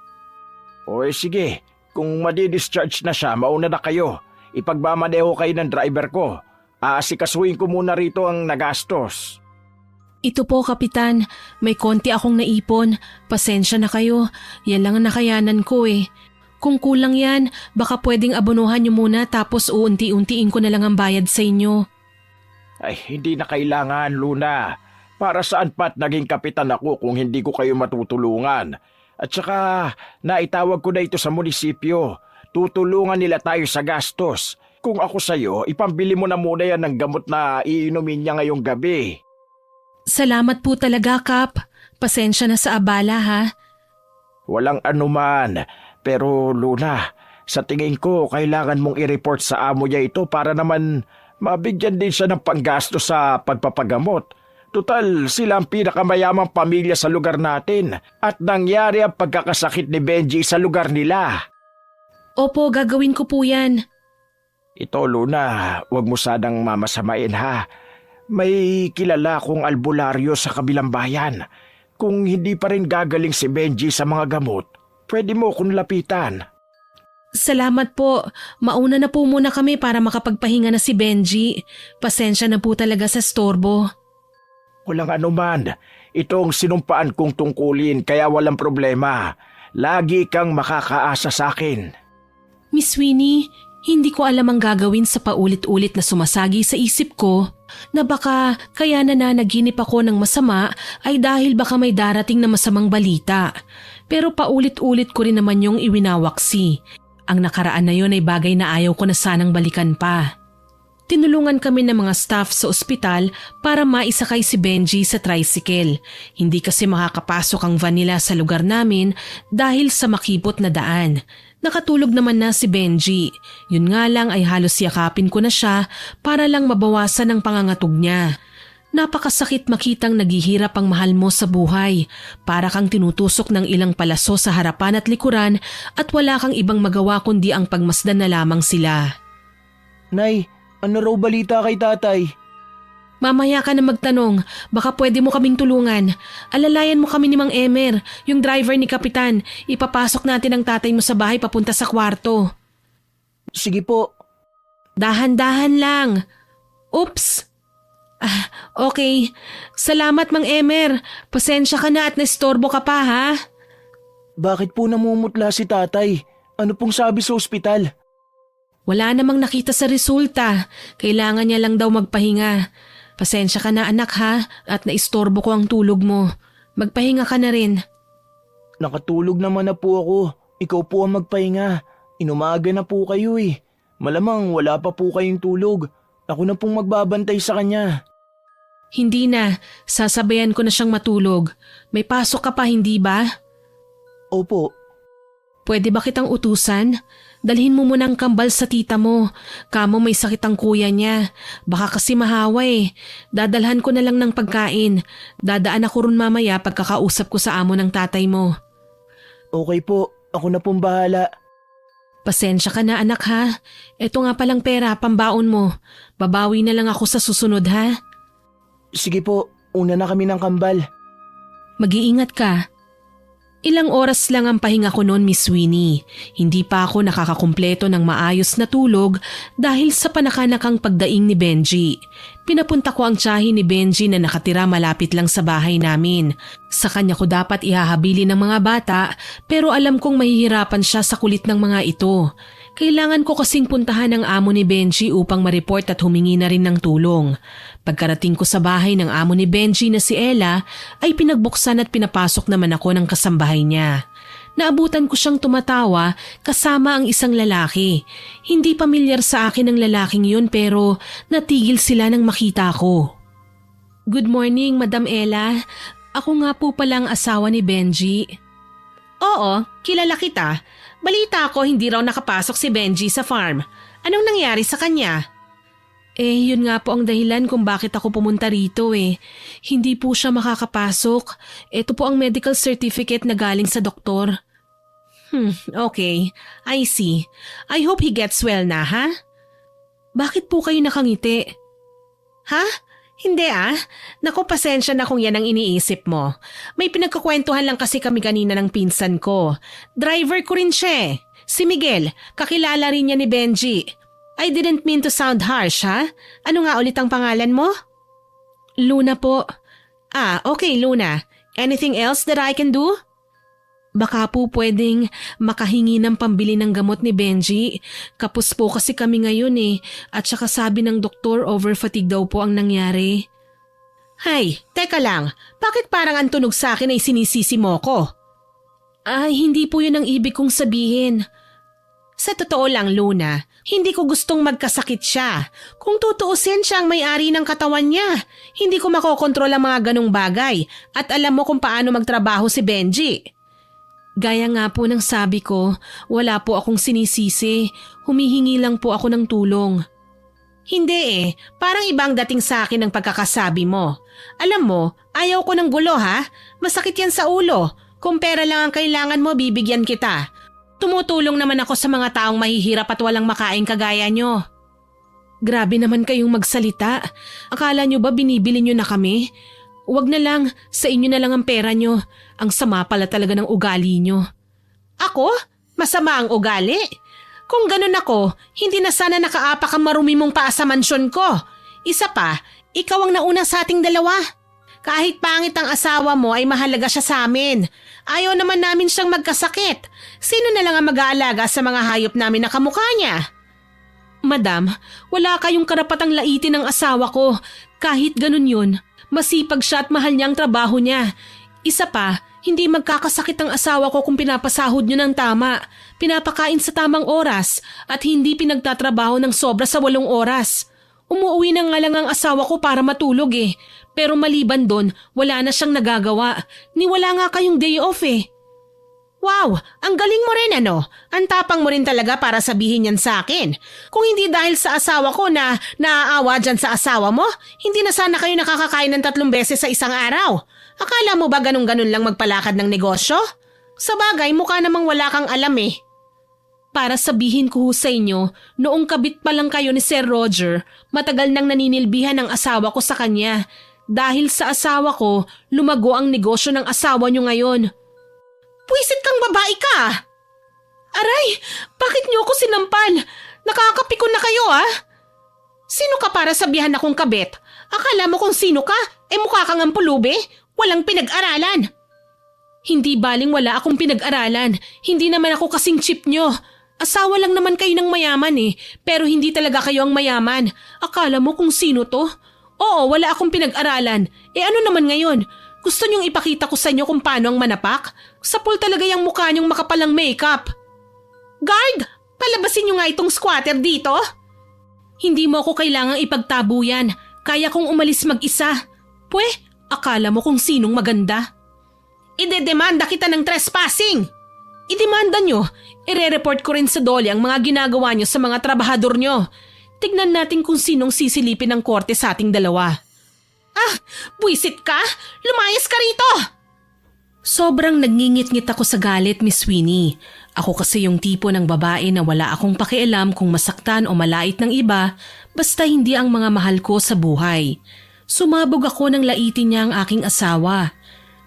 Speaker 4: Sige, kung madi-discharge na siya, mauna na kayo. Ipagmamaneho kayo ng driver ko. Aasikasuhin ko muna rito ang nagastos.
Speaker 1: Ito po, Kapitan. May konti akong naipon. Pasensya na kayo. Yan lang ang nakayanan ko eh. Kung kulang yan, baka pwedeng abonohan niyo muna tapos uunti-untiin ko na lang ang bayad sa inyo.
Speaker 4: Ay, hindi na kailangan, Luna. Para saan pa't naging kapitan ako kung hindi ko kayo matutulungan? At saka, naitawag ko na ito sa munisipyo. Tutulungan nila tayo sa gastos. Kung ako sa'yo, ipambili mo na muna yan ng gamot na iinumin niya ngayong gabi.
Speaker 1: Salamat po talaga, Kap. Pasensya na sa abala, ha?
Speaker 4: Walang anuman. Pero, Luna, sa tingin ko, kailangan mong i-report sa amo niya ito para naman mabigyan din siya ng panggasto sa pagpapagamot. Tutal, sila ang pinakamayamang pamilya sa lugar natin at nangyari ang pagkakasakit ni Benji sa lugar nila.
Speaker 1: Opo, gagawin ko po yan.
Speaker 4: Ito, Luna, huwag mo sanang mamasamain ha. May kilala kong albularyo sa kabilang bayan. Kung hindi pa rin gagaling si Benji sa mga gamot, pwede mo kong lapitan.
Speaker 1: Salamat po. Mauna na po muna kami para makapagpahinga na si Benji. Pasensya na po talaga sa storbo.
Speaker 4: Walang anuman. Itong sinumpaan kong tungkulin kaya walang problema. Lagi kang makakaasa sa akin.
Speaker 1: Miss Winnie, hindi ko alam ang gagawin sa paulit-ulit na sumasagi sa isip ko na baka kaya nananaginip ako ng masama ay dahil baka may darating na masamang balita. Pero paulit-ulit ko rin naman yung iwinawaksi. Ang nakaraan na yon ay bagay na ayaw ko na sanang balikan pa. Tinulungan kami ng mga staff sa ospital para maisakay si Benji sa tricycle. Hindi kasi makakapasok ang van nila sa lugar namin dahil sa makipot na daan. Nakatulog naman na si Benji. Yun nga lang ay halos yakapin ko na siya para lang mabawasan ang pangangatog niya. Napakasakit makitang naghihirap ang mahal mo sa buhay. Para kang tinutusok ng ilang palaso sa harapan at likuran at wala kang ibang magawa kundi ang pagmasdan na lamang sila.
Speaker 3: Nay, ano raw balita kay tatay?
Speaker 1: Mamaya ka na magtanong, baka pwede mo kaming tulungan. Alalayan mo kami ni Mang Emer, yung driver ni Kapitan. Ipapasok natin ang tatay mo sa bahay papunta sa kwarto.
Speaker 3: Sige po.
Speaker 1: Dahan-dahan lang. Oops! Okay. Salamat, Mang Emer. Pasensya ka na at naistorbo ka pa, ha?
Speaker 3: Bakit po namumutla si tatay? Ano pong sabi sa ospital?
Speaker 1: Wala namang nakita sa resulta. Kailangan niya lang daw magpahinga. Pasensya ka na, anak, ha? At naistorbo ko ang tulog mo. Magpahinga ka na rin.
Speaker 3: Nakatulog naman na po ako. Ikaw po ang magpahinga. Inumaga na po kayo eh. Malamang wala pa po kayong tulog. Ako na pong magbabantay sa kanya.
Speaker 1: Hindi na. Sasabayan ko na siyang matulog. May pasok ka pa, hindi ba?
Speaker 3: Opo.
Speaker 1: Pwede ba kitang utusan? Dalhin mo muna ang kambal sa tita mo. Kamo may sakit ang kuya niya. Baka kasi mahawa eh. Dadalhan ko na lang ng pagkain. Dadaan ako ron mamaya pagkakausap ko sa amo ng tatay mo.
Speaker 3: Okay po. Ako na pong bahala.
Speaker 1: Pasensya ka na anak ha. Ito nga palang pera, pambaon mo. Babawi na lang ako sa susunod ha.
Speaker 3: Sige po. Una na kami ng kambal.
Speaker 1: Mag-iingat ka. Ilang oras lang ang pahinga ko noon, Miss Winnie. Hindi pa ako nakakakumpleto ng maayos na tulog dahil sa panakanakang pagdaing ni Benji. Pinapunta ko ang tiyahin ni Benji na nakatira malapit lang sa bahay namin. Sa kanya ko dapat ihahabili ng mga bata pero alam kong mahihirapan siya sa kulit ng mga ito. Kailangan ko kasing puntahan ang amo ni Benji upang ma-report at humingi na rin ng tulong. Pagkarating ko sa bahay ng amo ni Benji na si Ella ay pinagbuksan at pinapasok naman ako ng kasambahay niya. Naabutan ko siyang tumatawa kasama ang isang lalaki. Hindi pamilyar sa akin ang lalaking yun pero natigil sila nang makita ko. Good morning, Madam Ella. Ako nga po palang asawa ni Benji. Oo, kilala kita. Balita ko hindi raw nakapasok si Benji sa farm. Anong nangyari sa kanya? Yun nga po ang dahilan kung bakit ako pumunta rito eh. Hindi po siya makakapasok. Ito po ang medical certificate na galing sa doktor. Okay. I see. I hope he gets well na, ha? Bakit po kayo nakangiti? Ha? Hindi Naku, pasensya na kung yan ang iniisip mo. May pinagkakwentuhan lang kasi kami kanina ng pinsan ko. Driver ko rin siya eh. Si Miguel, kakilala rin niya ni Benji. I didn't mean to sound harsh, ha? Ano nga ulit ang pangalan mo? Luna po. Okay Luna. Anything else that I can do? Baka po pwedeng makahingi ng pambili ng gamot ni Benji. Kapos po kasi kami ngayon eh. At saka sabi ng doktor over-fatigue daw po ang nangyari. Hay, teka lang. Bakit parang ang tunog sa akin ay sinisisi mo ko? Ay, hindi po yun ang ibig kong sabihin. Sa totoo lang, Luna, hindi ko gustong magkasakit siya. Kung tutuusin siya ang may-ari ng katawan niya, hindi ko makokontrol ang mga ganong bagay. At alam mo kung paano magtrabaho si Benji. Gaya nga po ng sabi ko, wala po akong sinisisi. Humihingi lang po ako ng tulong. Hindi parang ibang dating sa akin ang pagkakasabi mo. Alam mo, ayaw ko ng gulo ha. Masakit yan sa ulo. Kung pera lang ang kailangan mo, bibigyan kita. Tumutulong naman ako sa mga taong mahihirap at walang makain kagaya nyo. Grabe naman kayong magsalita. Akala nyo ba binibili nyo na kami? Huwag na lang, sa inyo na lang ang pera nyo. Ang sama pala talaga ng ugali nyo. Ako? Masama ang ugali? Kung ganun ako, hindi na sana nakaapak ang marumi mong paa sa mansyon ko. Isa pa, ikaw ang nauna sa ating dalawa. Kahit pangit ang asawa mo ay mahalaga siya sa amin. Ayaw naman namin siyang magkasakit. Sino na lang ang mag-aalaga sa mga hayop namin na kamukha niya? Madam, wala kayong karapatang laitin ng asawa ko. Kahit ganun yun. Masipag siya at mahal niya ang trabaho niya. Isa pa, hindi magkakasakit ang asawa ko kung pinapasahod niyo ng tama, pinapakain sa tamang oras, at hindi pinagtatrabaho ng sobra sa 8 oras. Umuwi na nga lang ang asawa ko para matulog eh. Pero maliban doon, wala na siyang nagagawa. Wala nga kayong day off eh. Wow, ang galing mo rin ano. Ang tapang mo rin talaga para sabihin yan sa akin. Kung hindi dahil sa asawa ko na naaawa dyan sa asawa mo, hindi na sana kayo nakakakain ng 3 beses sa isang araw. Akala mo ba ganun-ganun lang magpalakad ng negosyo? Sa bagay, mukha namang wala kang alam eh. Para sabihin ko sa inyo, noong kabit pa lang kayo ni Sir Roger, matagal nang naninilbihan ang asawa ko sa kanya. Dahil sa asawa ko, lumago ang negosyo ng asawa niyo ngayon. Puwisit kang babae ka! Aray, bakit niyo ako sinampal? Nakakapikon na kayo Sino ka para sabihan akong kabit? Akala mo kung sino ka? Mukha kang ang pulubi. Walang pinag-aralan. Hindi baling wala akong pinag-aralan. Hindi naman ako kasing cheap nyo. Asawa lang naman kayo ng mayaman pero hindi talaga kayo ang mayaman. Akala mo kung sino to? Oo, wala akong pinag-aralan. Ano naman ngayon? Gusto niyong ipakita ko sa inyo kung paano ang manapak? Sapul talaga yung mukha niyong makapalang makeup. Guard! Palabasin niyo nga itong squatter dito. Hindi mo ako kailangang ipagtabuyan. Kaya kong umalis mag-isa. Akala mo kung sinong maganda. Idedemanda kita ng trespassing. Idemanda nyo. Ire-report ko rin sa Dolly ang mga ginagawa nyo sa mga trabahador nyo. Tignan natin kung sinong sisilipin ng korte sa ating dalawa. Buisit ka? Lumayas ka rito! Sobrang nagngingit-ngit ako sa galit, Miss Winnie. Ako kasi yung tipo ng babae na wala akong pakialam kung masaktan o malait ng iba basta hindi ang mga mahal ko sa buhay. Sumabog ako nang laitin niya ang aking asawa.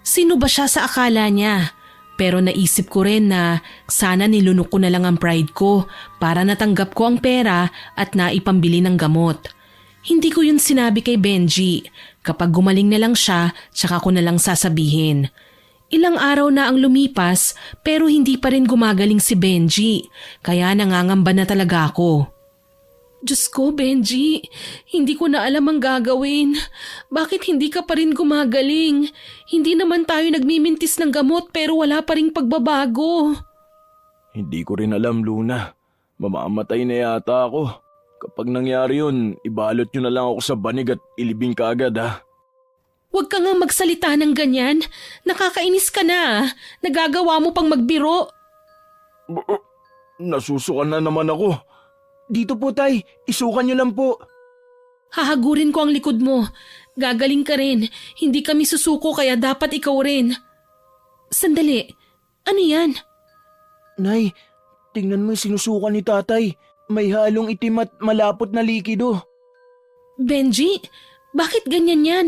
Speaker 1: Sino ba siya sa akala niya? Pero naisip ko rin na sana nilunok ko na lang ang pride ko para natanggap ko ang pera at naipambili ng gamot. Hindi ko yun sinabi kay Benji. Kapag gumaling na lang siya, tsaka ko na lang sasabihin. Ilang araw na ang lumipas pero hindi pa rin gumagaling si Benji. Kaya nangangamba na talaga ako. Diyos ko, Benji, hindi ko na alam ang gagawin. Bakit hindi ka pa rin gumagaling? Hindi naman tayo nagmimintis ng gamot pero wala pa ring pagbabago.
Speaker 2: Hindi ko rin alam, Luna. Mamamatay na yata ako. Kapag nangyari yun, ibalot nyo na lang ako sa banig at ilibing ka agad, ha?
Speaker 1: Huwag ka nga magsalita ng ganyan. Nakakainis ka na. Nagagawa mo pang magbiro.
Speaker 2: Nasusukan na naman ako.
Speaker 3: Dito po, Tay. Isukan niyo lang po.
Speaker 1: Hahagurin ko ang likod mo. Gagaling ka rin. Hindi kami susuko kaya dapat ikaw rin. Sandali. Ano yan?
Speaker 3: Nay, tingnan mo yung sinusukan ni Tatay. May halong itim at malapot na likido.
Speaker 1: Benji, bakit ganyan yan?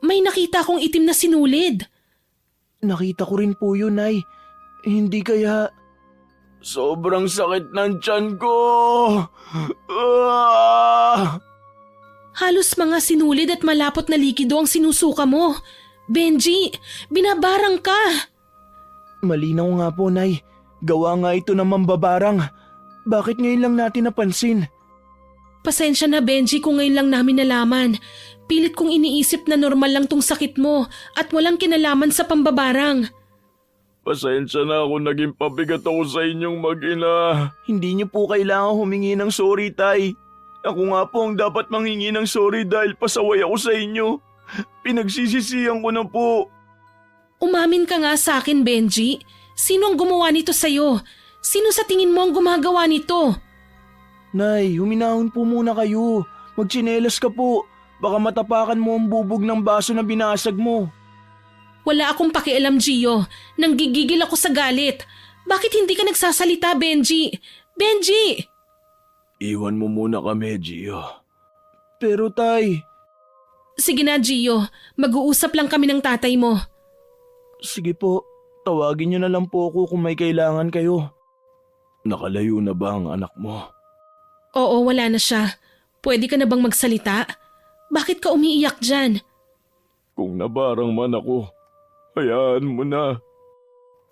Speaker 1: May nakita akong itim na sinulid.
Speaker 3: Nakita ko rin po yun, Nay. Hindi kaya...
Speaker 2: Sobrang sakit ng tiyan ko.
Speaker 1: Halos mga sinulid at malapot na likido ang sinusuka mo. Benji, binabarang ka.
Speaker 3: Malinaw nga po, Nay. Gawa nga ito ng mambabarang. Bakit ngayon lang natin napansin?
Speaker 1: Pasensya na, Benji, kung ngayon lang namin nalaman. Pilit kong iniisip na normal lang tong sakit mo at walang kinalaman sa pambabarang.
Speaker 2: Pasensya na ako, naging pabigat ako sa inyong mag-ina.
Speaker 3: Hindi niyo po kailangan humingi ng sorry, Tay. Ako nga po ang dapat manghingi ng sorry dahil pasaway ako sa inyo. Pinagsisisihan ko na po.
Speaker 1: Umamin ka nga sa akin, Benji. Sino ang gumawa nito sa'yo? Sino sa tingin mo ang gumagawa nito?
Speaker 3: Nay, huminahon po muna kayo. Magtsinelas ka po. Baka matapakan mo ang bubog ng baso na binasag mo.
Speaker 1: Wala akong pakialam, Gio. Nanggigigil ako sa galit. Bakit hindi ka nagsasalita, Benji? Benji!
Speaker 2: Iwan mo muna kami, Gio.
Speaker 3: Pero Tay...
Speaker 1: Sige na, Gio. Mag-uusap lang kami ng tatay mo.
Speaker 3: Sige po, tawagin niyo na lang po ako kung may kailangan kayo.
Speaker 2: Nakalayo na ba ang anak mo?
Speaker 1: Oo, wala na siya. Pwede ka na bang magsalita? Bakit ka umiiyak dyan?
Speaker 2: Kung nabarang man ako, hayaan mo na.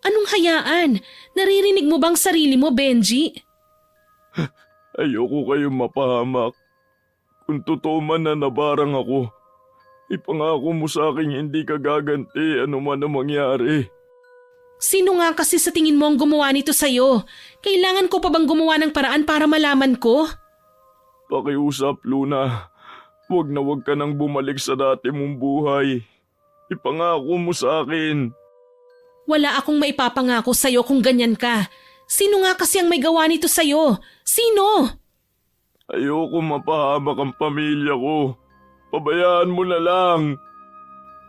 Speaker 1: Anong hayaan? Naririnig mo bang sarili mo, Benji?
Speaker 2: Ayoko kayong mapahamak. Kung totoo man na nabarang ako, ipangako mo sa akin hindi ka gaganti anuman ang mangyari.
Speaker 1: Sino nga kasi sa tingin mo ang gumawa nito sa'yo? Kailangan ko pa bang gumawa ng paraan para malaman ko?
Speaker 2: Pakiusap, Luna. Huwag na huwag ka nang bumalik sa dati mong buhay. Ipangako mo sa akin.
Speaker 1: Wala akong maipapangako sa'yo kung ganyan ka. Sino nga kasi ang may gawa nito sa'yo? Sino?
Speaker 2: Ayoko mapahamak ang pamilya ko. Pabayaan mo na lang.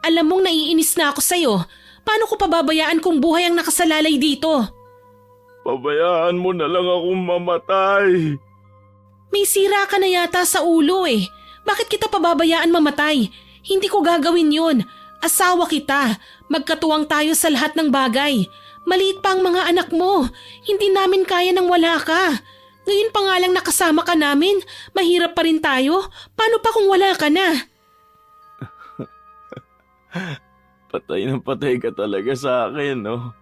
Speaker 1: Alam mong naiinis na ako sa'yo. Paano ko pababayaan kung buhay ang nakasalalay dito?
Speaker 2: Pabayaan mo na lang akong mamatay.
Speaker 1: May sira ka na yata sa ulo eh. Bakit kita pababayaan mamatay? Hindi ko gagawin yun. Asawa kita. Magkatuwang tayo sa lahat ng bagay. Maliit pa ang mga anak mo. Hindi namin kaya nang wala ka. Ngayon pa nga lang nakasama ka namin. Mahirap pa rin tayo. Paano pa kung wala ka na?
Speaker 2: Patay na patay ka talaga sa akin, no?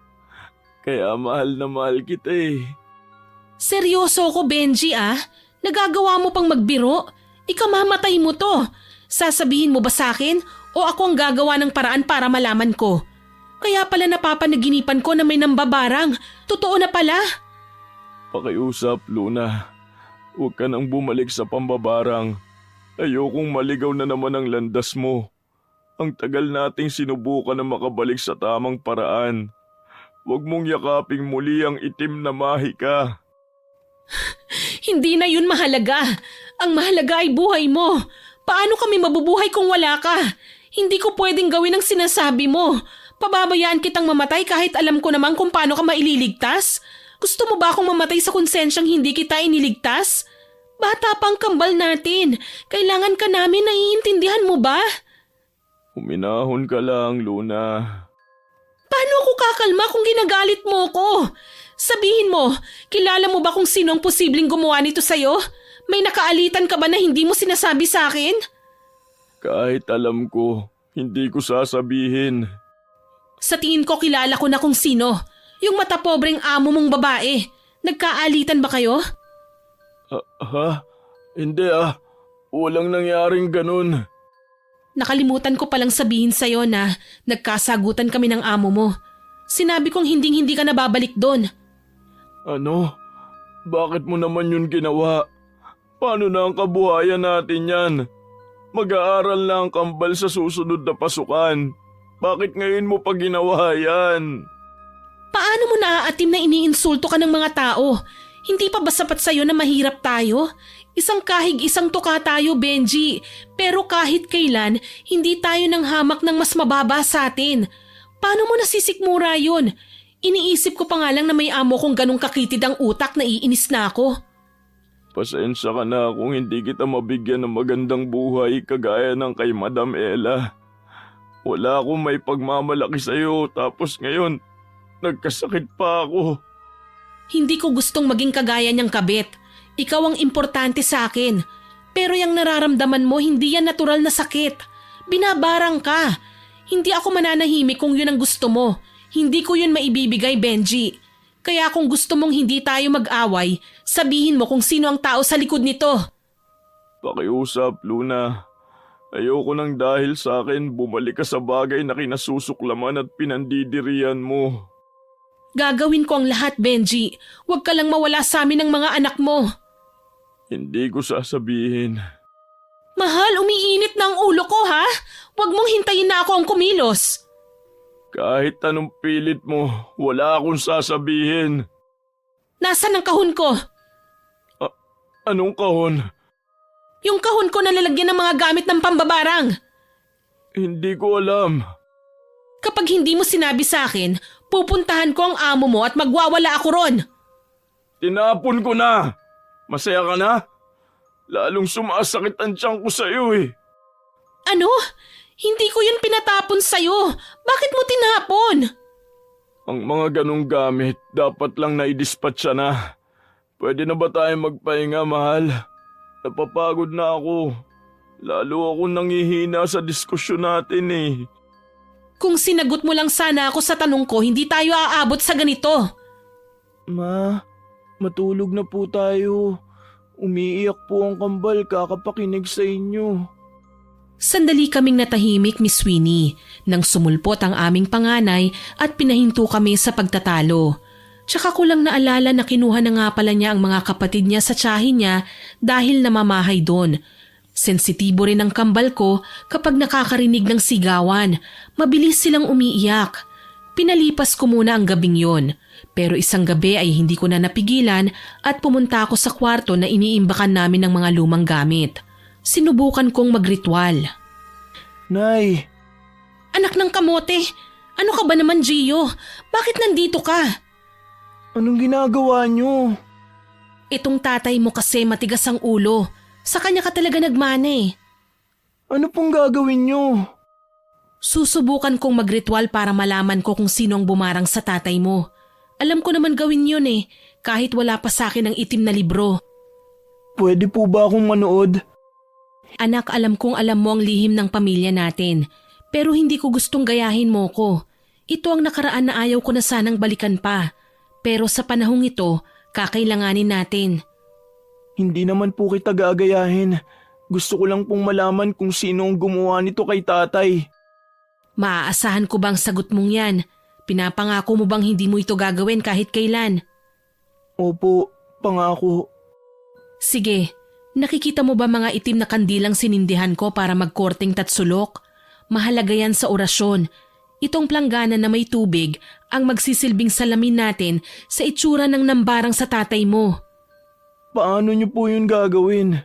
Speaker 2: Kaya mahal na mahal kita eh.
Speaker 1: Seryoso ko, Benji ah. Nagagawa mo pang magbiro? Ikamamatay mo to. Sasabihin mo ba sa akin o ako ang gagawa ng paraan para malaman ko? Kaya pala napapanaginipan ko na may nambabarang. Totoo na pala.
Speaker 2: Pakiusap, Luna. Huwag ka nang bumalik sa pambabarang. Ayokong maligaw na naman ang landas mo. Ang tagal nating sinubukan na makabalik sa tamang paraan. Huwag mong yakaping muli ang itim na mahika.
Speaker 1: Hindi na yun mahalaga. Ang mahalaga ay buhay mo. Paano kami mabubuhay kung wala ka? Hindi ko pwedeng gawin ang sinasabi mo. Pababayaan kitang mamatay kahit alam ko naman kung paano ka maililigtas? Gusto mo ba akong mamatay sa konsensyang hindi kita iniligtas? Bata pang kambal natin. Kailangan ka namin, naiintindihan mo ba?
Speaker 2: Huminahon ka lang, Luna.
Speaker 1: Paano ako kakalma kung ginagalit mo ko? Sabihin mo, kilala mo ba kung sino ang posibleng gumawa nito sa'yo? May nakaalitan ka ba na hindi mo sinasabi sa akin?
Speaker 2: Kahit alam ko, hindi ko sasabihin.
Speaker 1: Sa tingin ko kilala ko na kung sino. Yung matapobreng amo mong babae. Nagkaalitan ba kayo?
Speaker 2: Ha? Hindi ah. Walang nangyaring ganun.
Speaker 1: Nakalimutan ko palang sabihin sa'yo na nagkasagutan kami ng amo mo. Sinabi kong hinding-hindi ka nababalik doon.
Speaker 2: Ano? Bakit mo naman yun ginawa? Paano na ang kabuhayan natin yan? Mag-aaral na ang kambal sa susunod na pasukan. Bakit ngayon mo pa ginawa yan?
Speaker 1: Paano mo naaatim na iniinsulto ka ng mga tao? Hindi pa ba sapat sa'yo na mahirap tayo? Isang kahig isang tuka tayo, Benji. Pero kahit kailan, hindi tayo nang hamak ng mas mababa sa atin. Paano mo nasisikmura yun? Iniisip ko pa nga lang na may amo kong ganong kakitid ang utak na iinis na ako.
Speaker 2: Pasensya ka na kung hindi kita mabigyan ng magandang buhay kagaya ng kay Madam Ella. Wala akong may pagmamalaki sa'yo tapos ngayon, nagkasakit pa ako.
Speaker 1: Hindi ko gustong maging kagaya niyang kabit. Ikaw ang importante sa akin. Pero yung nararamdaman mo, hindi yan natural na sakit. Binabarang ka. Hindi ako mananahimik kung yun ang gusto mo. Hindi ko yun maibibigay, Benji. Kaya kung gusto mong hindi tayo mag-away, sabihin mo kung sino ang tao sa likod nito.
Speaker 2: Pakiusap, Luna. Ayoko nang dahil sa akin bumalik ka sa bagay na kinasusuklaman at pinandidirian mo.
Speaker 1: Gagawin ko ang lahat, Benji. Huwag ka lang mawala sa amin ng mga anak mo.
Speaker 2: Hindi ko sasabihin.
Speaker 1: Mahal, umiinit na ang ulo ko, ha? Huwag mong hintayin na ako ang kumilos.
Speaker 2: Kahit anong pilit mo, wala akong sasabihin.
Speaker 1: Nasaan ang kahon ko?
Speaker 2: Anong kahon?
Speaker 1: Yung kahon ko na lalagyan ng mga gamit ng pambabarang.
Speaker 2: Hindi ko alam.
Speaker 1: Kapag hindi mo sinabi sa akin, pupuntahan ko ang amo mo at magwawala ako ron.
Speaker 2: Tinapon ko na. Masaya ka na? Lalong sumasakit ang tiyan ko sa'yo eh.
Speaker 1: Ano? Hindi ko yun pinatapon sa'yo. Bakit mo tinapon?
Speaker 2: Ang mga ganong gamit, dapat lang na-dispatcha na. Pwede na ba tayo magpahinga, mahal? Napapagod na ako. Lalo ako nangihina sa diskusyon natin eh.
Speaker 1: Kung sinagot mo lang sana ako sa tanong ko, hindi tayo aabot sa ganito.
Speaker 3: Ma, matulog na po tayo. Umiiyak po ang kambal kakapakinig sa inyo.
Speaker 1: Sandali kaming natahimik, Miss Winnie, nang sumulpot ang aming panganay at pinahinto kami sa pagtatalo. Tsaka ko lang naalala na kinuha na nga pala niya ang mga kapatid niya sa tiyahin niya dahil namamahay doon. Sensitibo rin ang kambal ko kapag nakakarinig ng sigawan. Mabilis silang umiiyak. Pinalipas ko muna ang gabing yon. Pero isang gabi ay hindi ko na napigilan at pumunta ako sa kwarto na iniimbakan namin ng mga lumang gamit. Sinubukan kong magritwal.
Speaker 3: Nay!
Speaker 1: Anak ng kamote! Ano ka ba naman, Gio? Bakit nandito ka?
Speaker 3: Anong ginagawa niyo?
Speaker 1: Itong tatay mo kasi matigas ang ulo. Sa kanya ka talaga nagmana eh.
Speaker 3: Ano pong gagawin niyo?
Speaker 1: Susubukan kong magritwal para malaman ko kung sino ang bumarang sa tatay mo. Alam ko naman gawin yun eh, kahit wala pa sa akin ang itim na libro.
Speaker 3: Pwede po ba akong manood?
Speaker 1: Anak, alam kong alam mo ang lihim ng pamilya natin. Pero hindi ko gustong gayahin mo ko. Ito ang nakaraan na ayaw ko na sanang balikan pa. Pero sa panahong ito, kakailanganin natin.
Speaker 3: Hindi naman po kita gagayahin. Gusto ko lang pong malaman kung sino ang gumawa nito kay tatay.
Speaker 1: Maaasahan ko bang sagot mong yan? Pinapangako mo bang hindi mo ito gagawin kahit kailan?
Speaker 3: Opo, pangako.
Speaker 1: Sige, nakikita mo ba mga itim na kandilang sinindihan ko para magkorting tatsulok? Mahalaga yan sa orasyon. Itong planggana na may tubig ang magsisilbing salamin natin sa itsura ng nambarang sa tatay mo.
Speaker 3: Paano niyo po yun gagawin?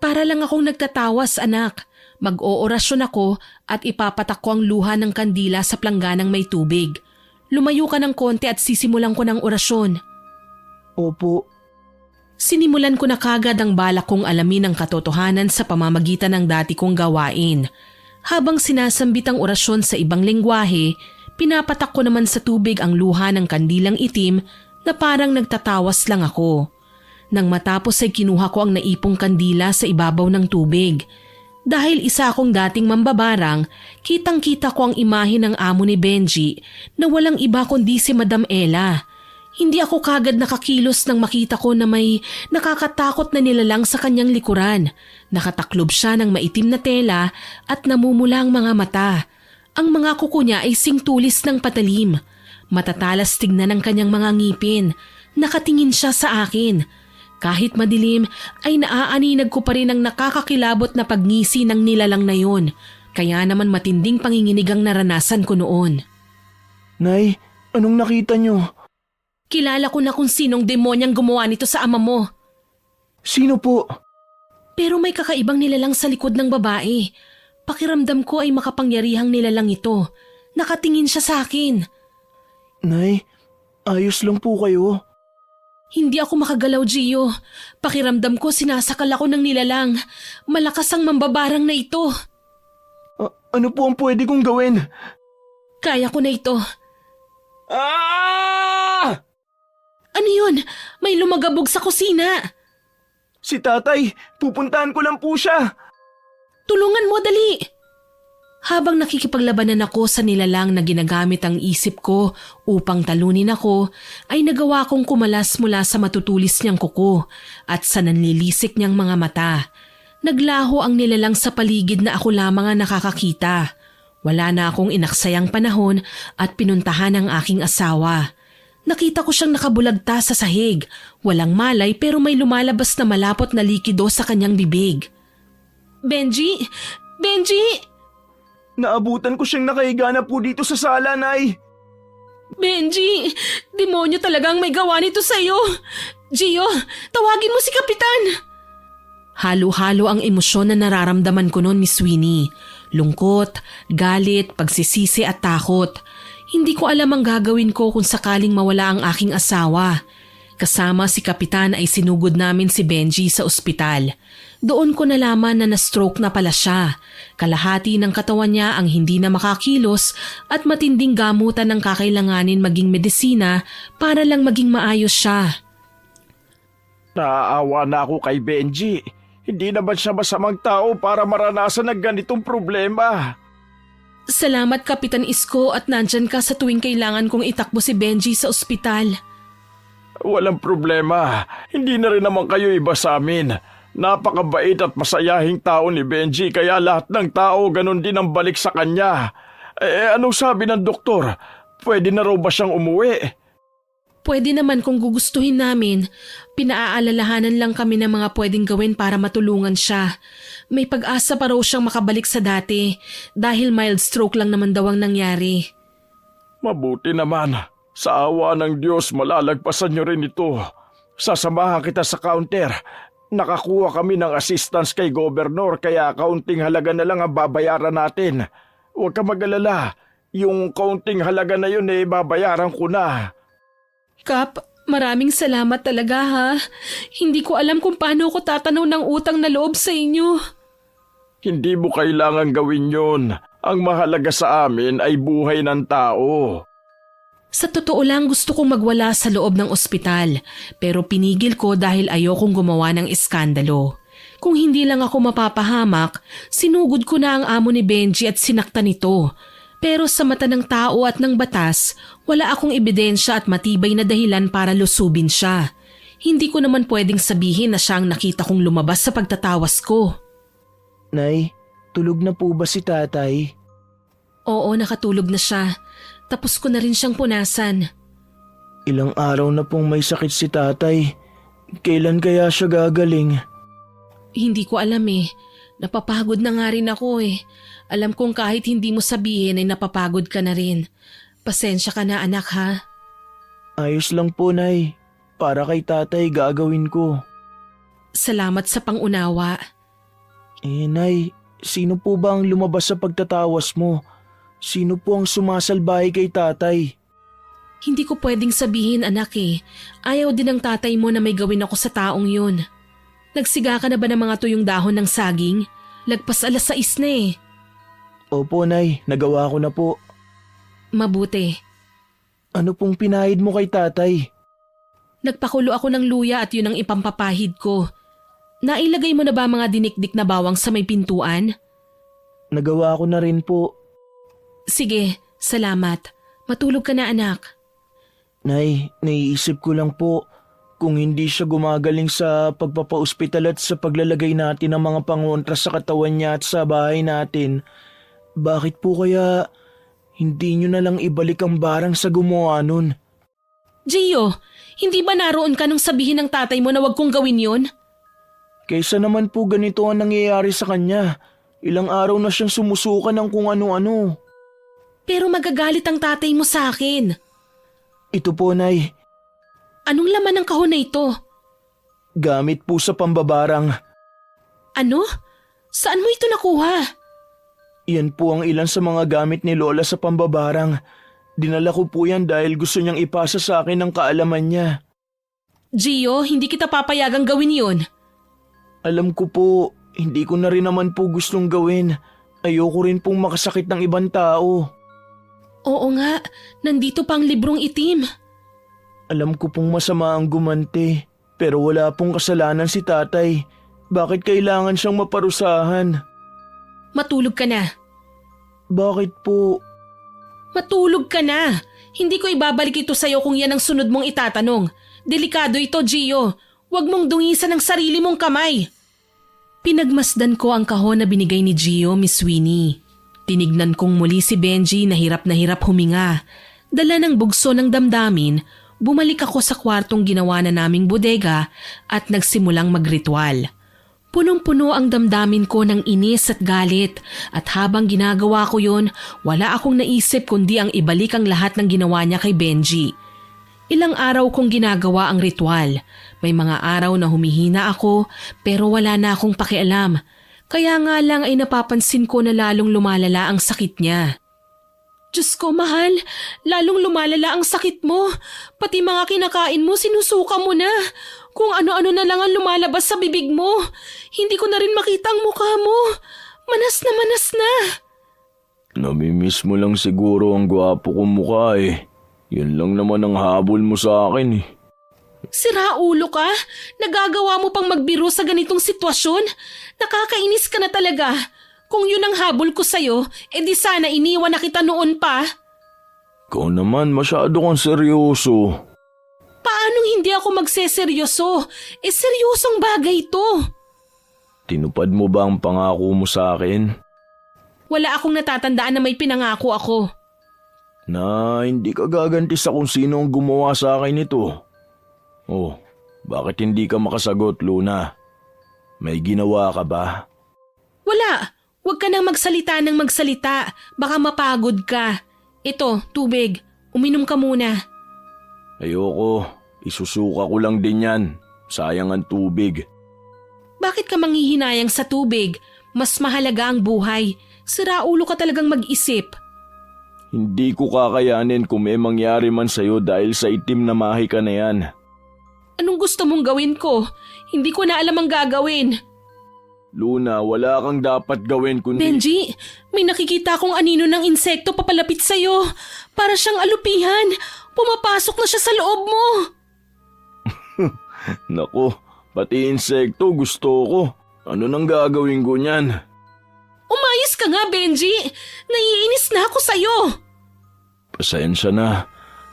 Speaker 1: Para lang akong nagtatawas, anak. Mag-oorasyon ako at ipapatak ko ang luha ng kandila sa plangganang may tubig. Lumayo ka ng konti at sisimulan ko ng orasyon.
Speaker 3: Opo.
Speaker 1: Sinimulan ko na kagad ang balak kong alamin ang katotohanan sa pamamagitan ng dati kong gawain. Habang sinasambit ang orasyon sa ibang lengguwahe, pinapatak ko naman sa tubig ang luha ng kandilang itim na parang nagtatawas lang ako. Nang matapos ay kinuha ko ang naipong kandila sa ibabaw ng tubig. Dahil isa akong dating mambabarang, kitang-kita ko ang imahe ng amo ni Benji na walang iba kundi si Madam Ella. Hindi ako kagad nakakilos nang makita ko na may nakakatakot na nilalang sa kanyang likuran. Nakataklob siya ng maitim na tela at namumula ang mga mata. Ang mga kuko niya ay singtulis ng patalim. Matatalas tignan ang kanyang mga ngipin. Nakatingin siya sa akin. Kahit madilim ay naaaninag ko pa rin ang nakakakilabot na pagngisi ng nilalang na yon. Kaya naman matinding panginginig ang naranasan ko noon.
Speaker 3: Nay, anong nakita niyo?
Speaker 1: Kilala ko na kung sinong demonyang gumawa nito sa ama mo.
Speaker 3: Sino po?
Speaker 1: Pero may kakaibang nilalang sa likod ng babae. Pakiramdam ko ay makapangyarihang nilalang ito. Nakatingin siya sa akin.
Speaker 3: Nay, ayos lang po kayo.
Speaker 1: Hindi ako makagalaw, Gio. Pakiramdam ko sinasakal ako ng nilalang. Malakas ang mambabarang na ito.
Speaker 3: Ano po ang pwede kong gawin?
Speaker 1: Kaya ko na ito.
Speaker 3: Ah!
Speaker 1: Ano yun? May lumagabog sa kusina.
Speaker 3: Si tatay, pupuntahan ko lang po siya.
Speaker 1: Tulungan mo, dali! Habang nakikipaglabanan ako sa nilalang na ginagamit ang isip ko upang talunin ako, ay nagawa kong kumalas mula sa matutulis niyang kuko at sa nanlilisik niyang mga mata. Naglaho ang nilalang sa paligid na ako lamang ang nakakakita. Wala na akong inaksayang panahon at pinuntahan ang aking asawa. Nakita ko siyang nakabulagta sa sahig. Walang malay pero may lumalabas na malapot na likido sa kanyang bibig. Benji! Benji!
Speaker 3: Naabutan ko siyang nakahiga na po dito sa sala, Nay.
Speaker 1: Benji! Demonyo talagang may gawa nito sa'yo! Gio, tawagin mo si Kapitan! Halo-halo ang emosyon na nararamdaman ko noon, Miss Winnie. Lungkot, galit, pagsisisi at takot. Hindi ko alam ang gagawin ko kung sakaling mawala ang aking asawa. Kasama si Kapitan ay sinugod namin si Benji sa ospital. Doon ko nalaman na na-stroke na pala siya. Kalahati ng katawan niya ang hindi na makakilos at matinding gamutan ang kakailanganin maging medisina para lang maging maayos siya.
Speaker 4: Naaawa na ako kay Benji. Hindi naman siya masamang tao para maranasan ng ganitong problema.
Speaker 1: Salamat, Kapitan Isko, at nandyan ka sa tuwing kailangan kong itakbo si Benji sa ospital.
Speaker 4: Walang problema. Hindi na rin naman kayo iba sa amin. Napakabait at masayahing tao ni Benji kaya lahat ng tao ganun din ang balik sa kanya. Anong sabi ng doktor? Pwede na raw ba siyang umuwi?
Speaker 1: Pwede naman kung gugustuhin namin. Pinaaalalahanan lang kami ng mga pwedeng gawin para matulungan siya. May pag-asa pa raw siyang makabalik sa dati dahil mild stroke lang naman daw ang nangyari.
Speaker 4: Mabuti naman. Sa awa ng Diyos malalagpasan niyo rin ito. Sasamahan kita sa counter. Nakakuha kami ng assistance kay Gobernur kaya kaunting halaga na lang ang babayaran natin. Huwag ka mag-alala. Yung kaunting halaga na yun babayaran ko na.
Speaker 1: Kap, maraming salamat talaga ha. Hindi ko alam kung paano ko tatanaw ng utang na loob sa inyo.
Speaker 4: Hindi mo kailangan gawin yun. Ang mahalaga sa amin ay buhay ng tao.
Speaker 1: Sa totoo lang gusto kong magwala sa loob ng ospital pero pinigil ko dahil ayokong gumawa ng iskandalo. Kung hindi lang ako mapapahamak, sinugod ko na ang amo ni Benji at sinaktan ito. Pero sa mata ng tao at ng batas, wala akong ebidensya at matibay na dahilan para lusubin siya. Hindi ko naman pwedeng sabihin na siya ang nakita kong lumabas sa pagtatawas ko.
Speaker 3: Nay, tulog na po ba si tatay?
Speaker 1: Oo, nakatulog na siya. Tapos ko na rin siyang punasan.
Speaker 3: Ilang araw na pong may sakit si tatay. Kailan kaya siya gagaling?
Speaker 1: Hindi ko alam eh. Napapagod na nga rin ako eh. Alam kong kahit hindi mo sabihin ay napapagod ka na rin. Pasensya ka na anak ha.
Speaker 3: Ayos lang po, Nay. Para kay tatay gagawin ko.
Speaker 1: Salamat sa pangunawa.
Speaker 3: Nay, sino po ba ang lumabas sa pagtatawas mo? Sino po ang sumasalbahe kay tatay?
Speaker 1: Hindi ko pwedeng sabihin anak eh. Ayaw din ng tatay mo na may gawin ako sa taong yun. Nagsiga ka na ba ng mga tuyong dahon ng saging? Lagpas 6:00 na eh.
Speaker 3: Opo, Nay. Nagawa ko na po.
Speaker 1: Mabuti.
Speaker 3: Ano pong pinahid mo kay tatay?
Speaker 1: Nagpakulo ako ng luya at yun ang ipampapahid ko. Nailagay mo na ba mga dinikdik na bawang sa may pintuan?
Speaker 3: Nagawa ko na rin po.
Speaker 1: Sige, salamat. Matulog ka na anak.
Speaker 3: Nay, naiisip ko lang po. Kung hindi siya gumagaling sa pagpapa-ospital at sa paglalagay natin ng mga pangontra sa katawan niya at sa bahay natin, bakit po kaya hindi niyo na lang ibalik ang barang sa gumawa nun?
Speaker 1: Gio, hindi ba naroon ka nung sabihin ng tatay mo na wag kong gawin yon?
Speaker 3: Kaysa naman po ganito ang nangyayari sa kanya. Ilang araw na siyang sumusuka ng kung ano-ano.
Speaker 1: Pero magagalit ang tatay mo sa akin.
Speaker 3: Ito po, Nay.
Speaker 1: Anong laman ng kahon na ito?
Speaker 3: Gamit po sa pambabarang.
Speaker 1: Ano? Saan mo ito nakuha?
Speaker 3: Yan po ang ilan sa mga gamit ni Lola sa pambabarang. Dinala ko po yan dahil gusto niyang ipasa sa akin ang kaalaman niya.
Speaker 1: Gio, hindi kita papayagang gawin yon.
Speaker 3: Alam ko po, hindi ko na rin naman po gustong gawin. Ayoko rin pong makasakit ng ibang tao.
Speaker 1: Oo nga, nandito pa ang librong itim.
Speaker 3: Alam ko pong masama ang gumanti, pero wala pong kasalanan si tatay. Bakit kailangan siyang maparusahan?
Speaker 1: Matulog ka na.
Speaker 3: Bakit po?
Speaker 1: Matulog ka na. Hindi ko ibabalik ito sa'yo kung yan ang sunod mong itatanong. Delikado ito, Gio. Huwag mong dungisan ang sarili mong kamay. Pinagmasdan ko ang kahon na binigay ni Gio, Miss Winnie. Tinignan kong muli si Benji na hirap huminga. Dala ng bugso ng damdamin, bumalik ako sa kwartong ginawa na naming bodega at nagsimulang magritual. Punong-puno ang damdamin ko ng inis at galit at habang ginagawa ko yun, wala akong naisip kundi ang ibalik ang lahat ng ginawa niya kay Benji. Ilang araw kong ginagawa ang ritual. May mga araw na humihina ako pero wala na akong pakialam. Kaya nga lang ay napapansin ko na lalong lumalala ang sakit niya. Diyos ko, mahal, lalong lumalala ang sakit mo. Pati mga kinakain mo, sinusuka mo na. Kung ano-ano na lang ang lumalabas sa bibig mo. Hindi ko na rin makita ang mukha mo. Manas na manas na.
Speaker 2: Namimiss mo lang siguro ang gwapo kong mukha eh. Yun lang naman ang habol mo sa akin eh.
Speaker 1: Sira ulo ka? Nagagawa mo pang magbiro sa ganitong sitwasyon? Nakakainis ka na talaga. Kung yun ang habol ko sa'yo, edi sana iniwan na kita noon pa.
Speaker 2: Ikaw naman masyado kang seryoso.
Speaker 1: Paanong hindi ako magseseryoso? Seryosong bagay ito.
Speaker 2: Tinupad mo ba ang pangako mo sa akin?
Speaker 1: Wala akong natatandaan na may pinangako ako.
Speaker 2: Na hindi ka gaganti sa kung sino ang gumawa sa akin ito. Oh, bakit hindi ka makasagot, Luna? May ginawa ka ba?
Speaker 1: Wala. Huwag ka nang magsalita ng magsalita. Baka mapagod ka. Ito, tubig. Uminom ka muna.
Speaker 2: Ayoko. Isusuka ko lang din yan. Sayang ang tubig.
Speaker 1: Bakit ka manghihinayang sa tubig? Mas mahalaga ang buhay. Sira ulo ka talagang mag-isip.
Speaker 2: Hindi ko kakayanin kung may mangyari man sa'yo dahil sa itim na mahi ka na yan.
Speaker 1: Anong gusto mong gawin ko? Hindi ko na alam ang gagawin.
Speaker 2: Luna, wala kang dapat gawin kundi…
Speaker 1: Benji, may nakikita akong anino ng insekto papalapit sa'yo. Para siyang alupihan. Pumapasok na siya sa loob mo.
Speaker 2: Naku, pati insekto gusto ko. Ano nang gagawin ko niyan?
Speaker 1: Umayos ka nga, Benji! Naiinis na ako sa'yo!
Speaker 2: Pasensya na.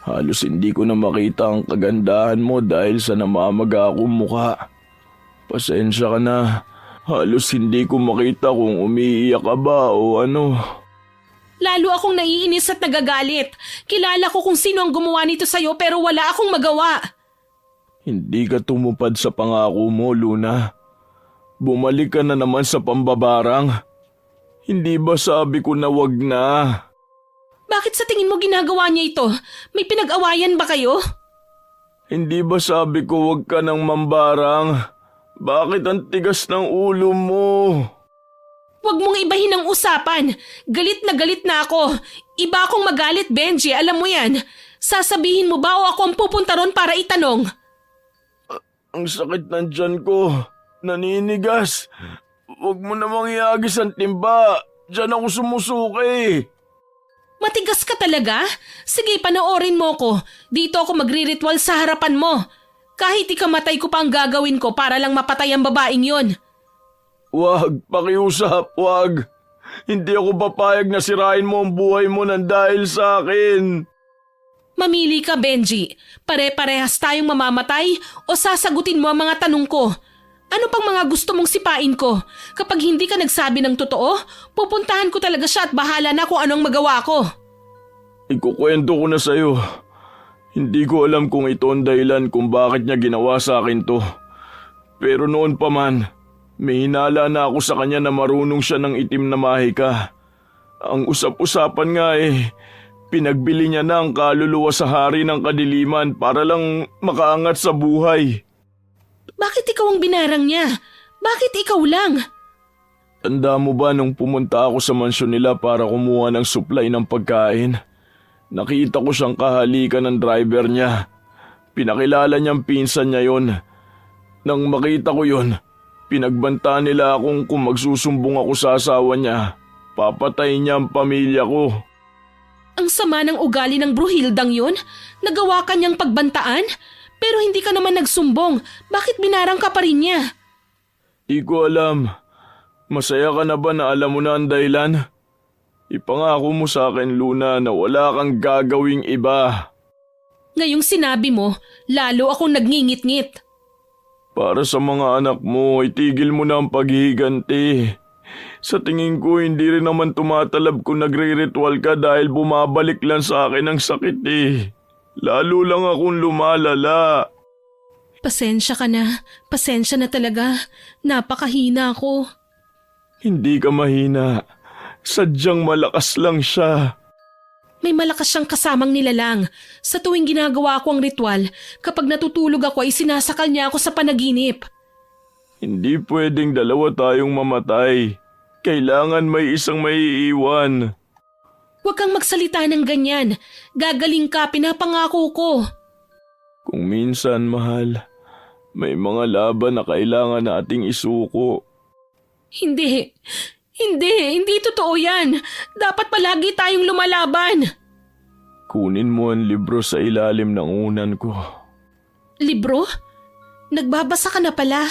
Speaker 2: Halos hindi ko na makita ang kagandahan mo dahil sa namamaga akong mukha. Pasensya ka na. Halos hindi ko makita kung umiiyak ka ba o ano.
Speaker 1: Lalo akong naiinis at nagagalit. Kilala ko kung sino ang gumawa nito sa'yo pero wala akong magawa.
Speaker 2: Hindi ka tumupad sa pangako mo, Luna. Bumalik ka na naman sa pambabarang. Hindi ba sabi ko na wag na?
Speaker 1: Bakit sa tingin mo ginagawa niya ito? May pinag-awayan ba kayo?
Speaker 2: Hindi ba sabi ko wag ka ng mambarang? Bakit ang tigas ng ulo mo?
Speaker 1: Huwag mong ibahin ang usapan. Galit na ako. Iba akong magalit, Benji. Alam mo yan. Sasabihin mo ba o ako ang pupunta ron para itanong?
Speaker 2: Ang sakit ng tiyan ko. Naninigas. Huwag mo namang iagis ang timba. Diyan ako sumusuki.
Speaker 1: Matigas ka talaga? Sige, panoorin mo ko. Dito ako magre-ritual sa harapan mo. Kahit ikamatay ko pa ang gagawin ko para lang mapatay ang babaeng yon.
Speaker 2: Wag, pakiusap, wag. Hindi ako papayag na sirain mo ang buhay mo nang dahil sa akin.
Speaker 1: Mamili ka, Benji. Pare-parehas tayong mamamatay o sasagutin mo ang mga tanong ko. Ano pang mga gusto mong sipain ko? Kapag hindi ka nagsabi ng totoo, pupuntahan ko talaga siya at bahala na kung anong magawa ko.
Speaker 2: Ikukwento ko na sa'yo. Hindi ko alam kung ito ang dahilan kung bakit niya ginawa sa akin to. Pero noon pa man, may hinala na ako sa kanya na marunong siya ng itim na mahika. Ang usap-usapan nga pinagbili niya na ang kaluluwa sa hari ng kadiliman para lang makaangat sa buhay.
Speaker 1: Bakit ikaw ang binarang niya? Bakit ikaw lang?
Speaker 2: Tanda mo ba nung pumunta ako sa mansyon nila para kumuha ng supply ng pagkain? Nakita ko siyang kahalikan ng driver niya. Pinakilala niyang pinsan niya yon. Nang makita ko yon, pinagbantaan nila akong kung magsusumbong ako sa asawa niya, papatay niya ang pamilya ko.
Speaker 1: Ang sama ng ugali ng bruhildang yon? Nagawa ka niyang pagbantaan? Pero hindi ka naman nagsumbong. Bakit binarang ka pa rin niya?
Speaker 2: Di ko alam. Masaya ka na ba na alam mo na ang dahilan? Ipangako mo sa akin, Luna, na wala kang gagawing iba.
Speaker 1: Ngayong sinabi mo, lalo akong nagngingit-ngit.
Speaker 2: Para sa mga anak mo, itigil mo na ang paghihiganti. Sa tingin ko, hindi rin naman tumatalab kung nagre-ritual ka dahil bumabalik lang sa akin ang sakit Lalo lang akong lumalala.
Speaker 1: Pasensya ka na. Pasensya na talaga. Napakahina ako.
Speaker 2: Hindi ka mahina. Sadyang malakas lang siya.
Speaker 1: May malakas siyang kasamang nilalang. Sa tuwing ginagawa ko ang ritual, kapag natutulog ako ay sinasakal niya ako sa panaginip.
Speaker 2: Hindi pwedeng dalawa tayong mamatay. Kailangan may isang maiiwan.
Speaker 1: Huwag kang magsalita ng ganyan. Gagaling ka, pinapangako ko.
Speaker 2: Kung minsan, mahal, may mga laban na kailangan nating isuko.
Speaker 1: Hindi totoo yan. Dapat palagi tayong lumalaban.
Speaker 2: Kunin mo ang libro sa ilalim ng unan ko.
Speaker 1: Libro? Nagbabasa ka na pala.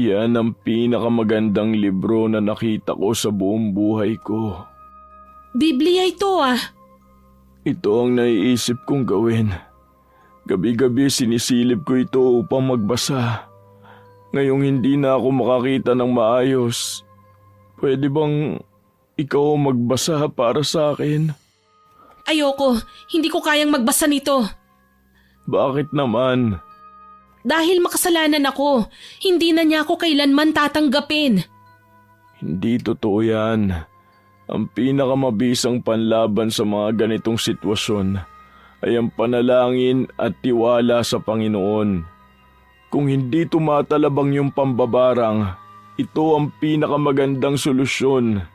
Speaker 2: Yan ang pinakamagandang libro na nakita ko sa buong buhay ko.
Speaker 1: Biblia ito
Speaker 2: Ito ang naiisip kong gawin. Gabi-gabi sinisilip ko ito upang magbasa. Ngayong hindi na ako makakita ng maayos, pwede bang ikaw magbasa para sa akin?
Speaker 1: Ayoko, hindi ko kayang magbasa nito.
Speaker 2: Bakit naman?
Speaker 1: Dahil makasalanan ako, hindi na niya ako kailanman tatanggapin.
Speaker 2: Hindi totoo yan. Ang pinakamabisang panlaban sa mga ganitong sitwasyon ay ang panalangin at tiwala sa Panginoon. Kung hindi tumatalabang yung pambabarang, ito ang pinakamagandang solusyon.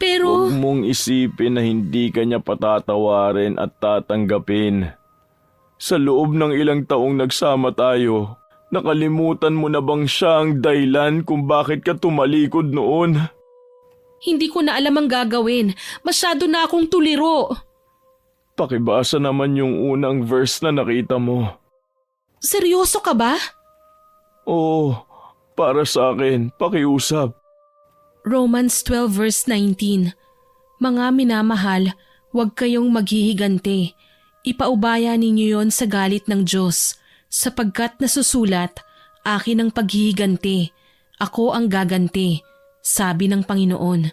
Speaker 1: Pero...
Speaker 2: Huwag mong isipin na hindi ka niya patatawarin at tatanggapin. Sa loob ng ilang taong nagsama tayo, nakalimutan mo na bang siya ang dahilan kung bakit ka tumalikod noon?
Speaker 1: Hindi ko na alam ang gagawin. Masyado na akong tuliro.
Speaker 2: Pakibasa naman yung unang verse na nakita mo.
Speaker 1: Seryoso ka ba?
Speaker 2: Oo, Para sa akin, pakiusap.
Speaker 1: Romans 12 verse 19. Mga minamahal, huwag kayong maghihigante. Ipaubaya ninyo yon sa galit ng Diyos, sapagkat nasusulat, akin ang paghihigante, ako ang gaganti, sabi ng Panginoon.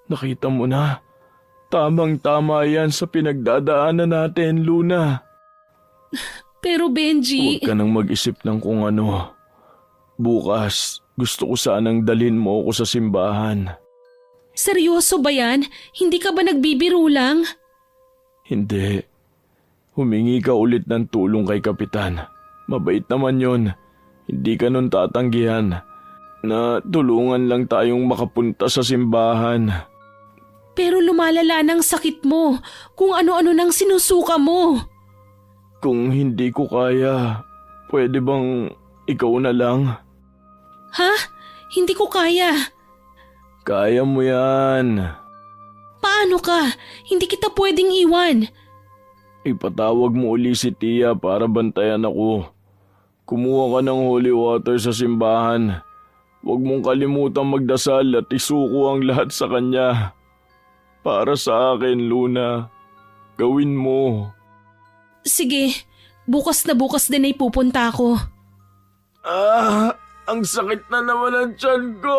Speaker 2: Nakita mo na. Tamang-tama yan sa pinagdadaanan natin, Luna.
Speaker 1: Pero Benji…
Speaker 2: Huwag ka nang mag-isip ng kung ano. Bukas, gusto ko sanang dalhin mo ako sa simbahan.
Speaker 1: Seryoso ba yan? Hindi ka ba nagbibiro lang?
Speaker 2: Hindi. Humingi ka ulit ng tulong kay Kapitan. Mabait naman yon. Hindi ka nun tatanggihan. Na tulungan lang tayong makapunta sa simbahan.
Speaker 1: Pero lumalala ng sakit mo, kung ano-ano nang sinusuka mo.
Speaker 2: Kung hindi ko kaya, pwede bang ikaw na lang?
Speaker 1: Ha? Hindi ko kaya.
Speaker 2: Kaya mo yan.
Speaker 1: Paano ka? Hindi kita pwedeng iwan.
Speaker 2: Ipatawag mo uli si Tia para bantayan ako. Kumuha ka ng holy water sa simbahan. Huwag mong kalimutang magdasal at isuko ang lahat sa kanya. Para sa akin, Luna. Gawin mo.
Speaker 1: Sige, bukas na bukas din ay pupunta ako.
Speaker 2: Ang sakit na naman ang tiyan ko!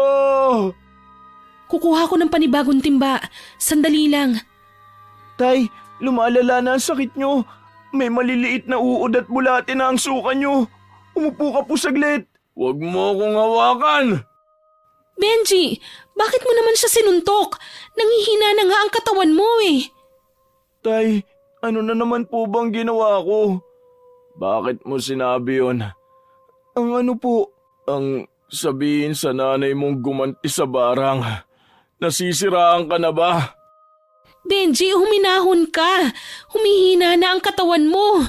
Speaker 1: Kukuha ko ng panibagong timba. Sandali lang.
Speaker 3: Tay, lumalala na ang sakit nyo. May maliliit na uod at bulate na ang suka nyo. Umupo ka po saglit.
Speaker 2: Huwag mo akong hawakan!
Speaker 1: Benji, bakit mo naman siya sinuntok? Nangihina na nga ang katawan mo eh.
Speaker 2: Tay, ano na naman po bang ginawa ko? Bakit mo sinabi yun?
Speaker 3: Ang ano po?
Speaker 2: Ang sabihin sa nanay mong gumanti sa barang. Nasisiraan ka na ba?
Speaker 1: Benji, huminahon ka. Humihina na ang katawan mo.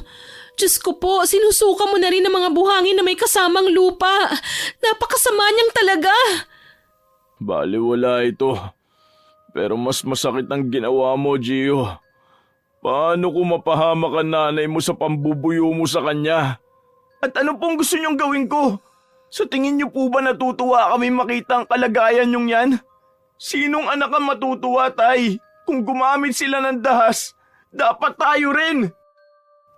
Speaker 1: Diyos ko po, sinusuka mo na rin ang mga buhangin na may kasamang lupa. Napakasama niyang talaga.
Speaker 2: Baliwala ito. Pero mas masakit ang ginawa mo, Gio. Paano kung mapahamak ang nanay mo sa pambubuyo mo sa kanya?
Speaker 3: At ano pong gusto nyong gawin ko? Sa tingin niyo po ba natutuwa kami makita ang kalagayan nyong yan? Sinong anak ang matutuwa, Tay? Kung gumamit sila ng dahas, dapat tayo rin.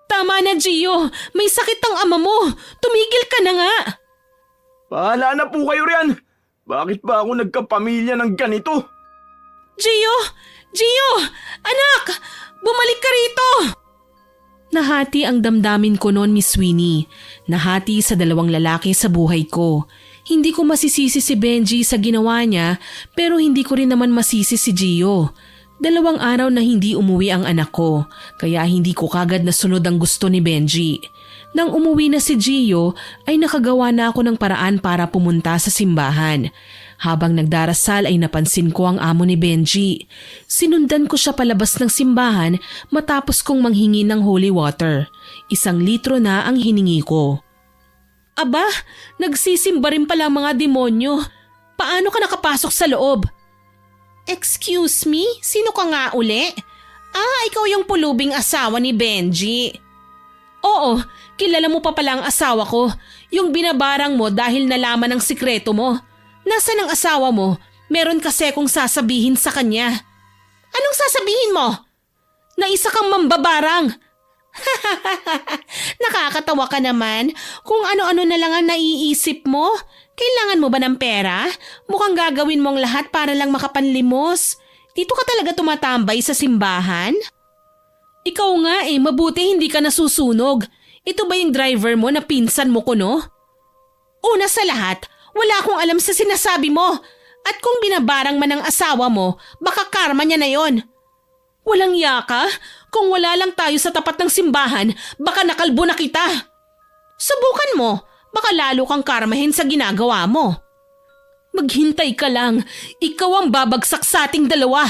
Speaker 1: Tama na, Gio. May sakit ang ama mo. Tumigil ka na nga.
Speaker 3: Bahala na po kayo riyan. Bakit ba ako nagkapamilya ng ganito?
Speaker 1: Gio! Gio! Anak! Bumalik ka rito! Nahati ang damdamin ko noon, Miss Winnie. Nahati sa dalawang lalaki sa buhay ko. Hindi ko masisisi si Benji sa ginawa niya, pero hindi ko rin naman masisi si Gio. 2 araw na hindi umuwi ang anak ko, kaya hindi ko kagad nasunod ang gusto ni Benji. Nang umuwi na si Gio, ay nakagawa na ako ng paraan para pumunta sa simbahan. Habang nagdarasal ay napansin ko ang amo ni Benji. Sinundan ko siya palabas ng simbahan matapos kong manghingi ng holy water. 1 litro na ang hiningi ko. Aba, nagsisimba rin pala ang mga demonyo. Paano ka nakapasok sa loob? Excuse me? Sino ka nga uli? Ikaw yung pulubing asawa ni Benji. Oo, kilala mo pa pala ang asawa ko. Yung binabarang mo dahil nalaman ang sikreto mo. Nasaan ang asawa mo? Meron kasi akong sasabihin sa kanya. Anong sasabihin mo? Na isa kang mambabarang. Nakakatawa ka naman. Kung ano-ano na lang ang naiisip mo. Kailangan mo ba ng pera? Mukhang gagawin mo ang lahat para lang makapanlimos. Dito ka talaga tumatambay sa simbahan? Ikaw nga mabuti hindi ka nasusunog. Ito ba yung driver mo na pinsan mo ko, no? Una sa lahat, wala akong alam sa sinasabi mo. At kung binabarang man ang asawa mo, baka karma niya na yon. Walang yaka? Kung wala lang tayo sa tapat ng simbahan, baka nakalbo na kita. Subukan mo, baka lalo kang karmahin sa ginagawa mo. Maghintay ka lang, ikaw ang babagsak sa ating dalawa.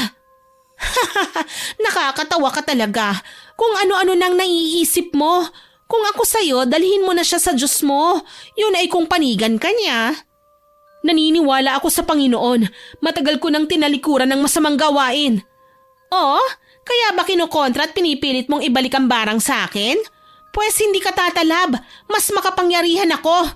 Speaker 1: Nakakatawa ka talaga. Kung ano-ano nang naiisip mo. Kung ako sa'yo, dalhin mo na siya sa Diyos mo. Yun ay kung panigan ka niya. Naniniwala ako sa Panginoon. Matagal ko nang tinalikuran ng masamang gawain. Oh, kaya ba kinukontra at pinipilit mong ibalik ang barang sa akin? Pwes hindi ka tatalab. Mas makapangyarihan ako.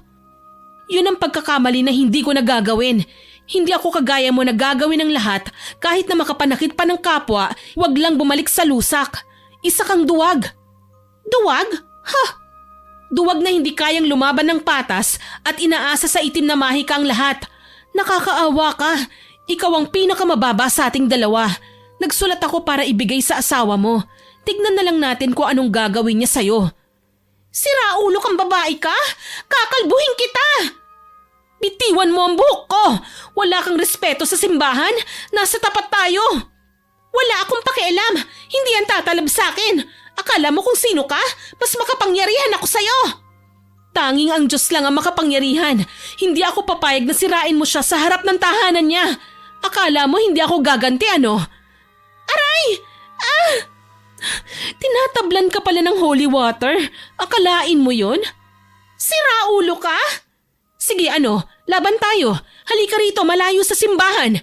Speaker 1: Yun ang pagkakamali na hindi ko nagagawin. Hindi ako kagaya mo na gagawin ang lahat kahit na makapanakit pa ng kapwa, wag lang bumalik sa lusak. Isa kang duwag. Duwag? Ha? Duwag na hindi kayang lumaban ng patas at inaasa sa itim na mahika ang lahat. Nakakaawa ka. Ikaw ang pinakamababa sa ating dalawa. Nagsulat ako para ibigay sa asawa mo. Tignan na lang natin kung anong gagawin niya sa'yo. Siraulo kang babae ka? Kakalbuhin kita! Bitiwan mo ang buhok ko! Wala kang respeto sa simbahan? Nasa tapat tayo! Wala akong pakialam! Hindi yan tatalab sa akin! Akala mo kung sino ka? Mas makapangyarihan ako sa'yo! Tanging ang Diyos lang ang makapangyarihan. Hindi ako papayag na sirain mo siya sa harap ng tahanan niya. Akala mo hindi ako gaganti ano? Aray! Ah! Tinatablan ka pala ng holy water. Akalain mo yun? Siraulo ka? Sige ano, laban tayo. Halika rito malayo sa simbahan.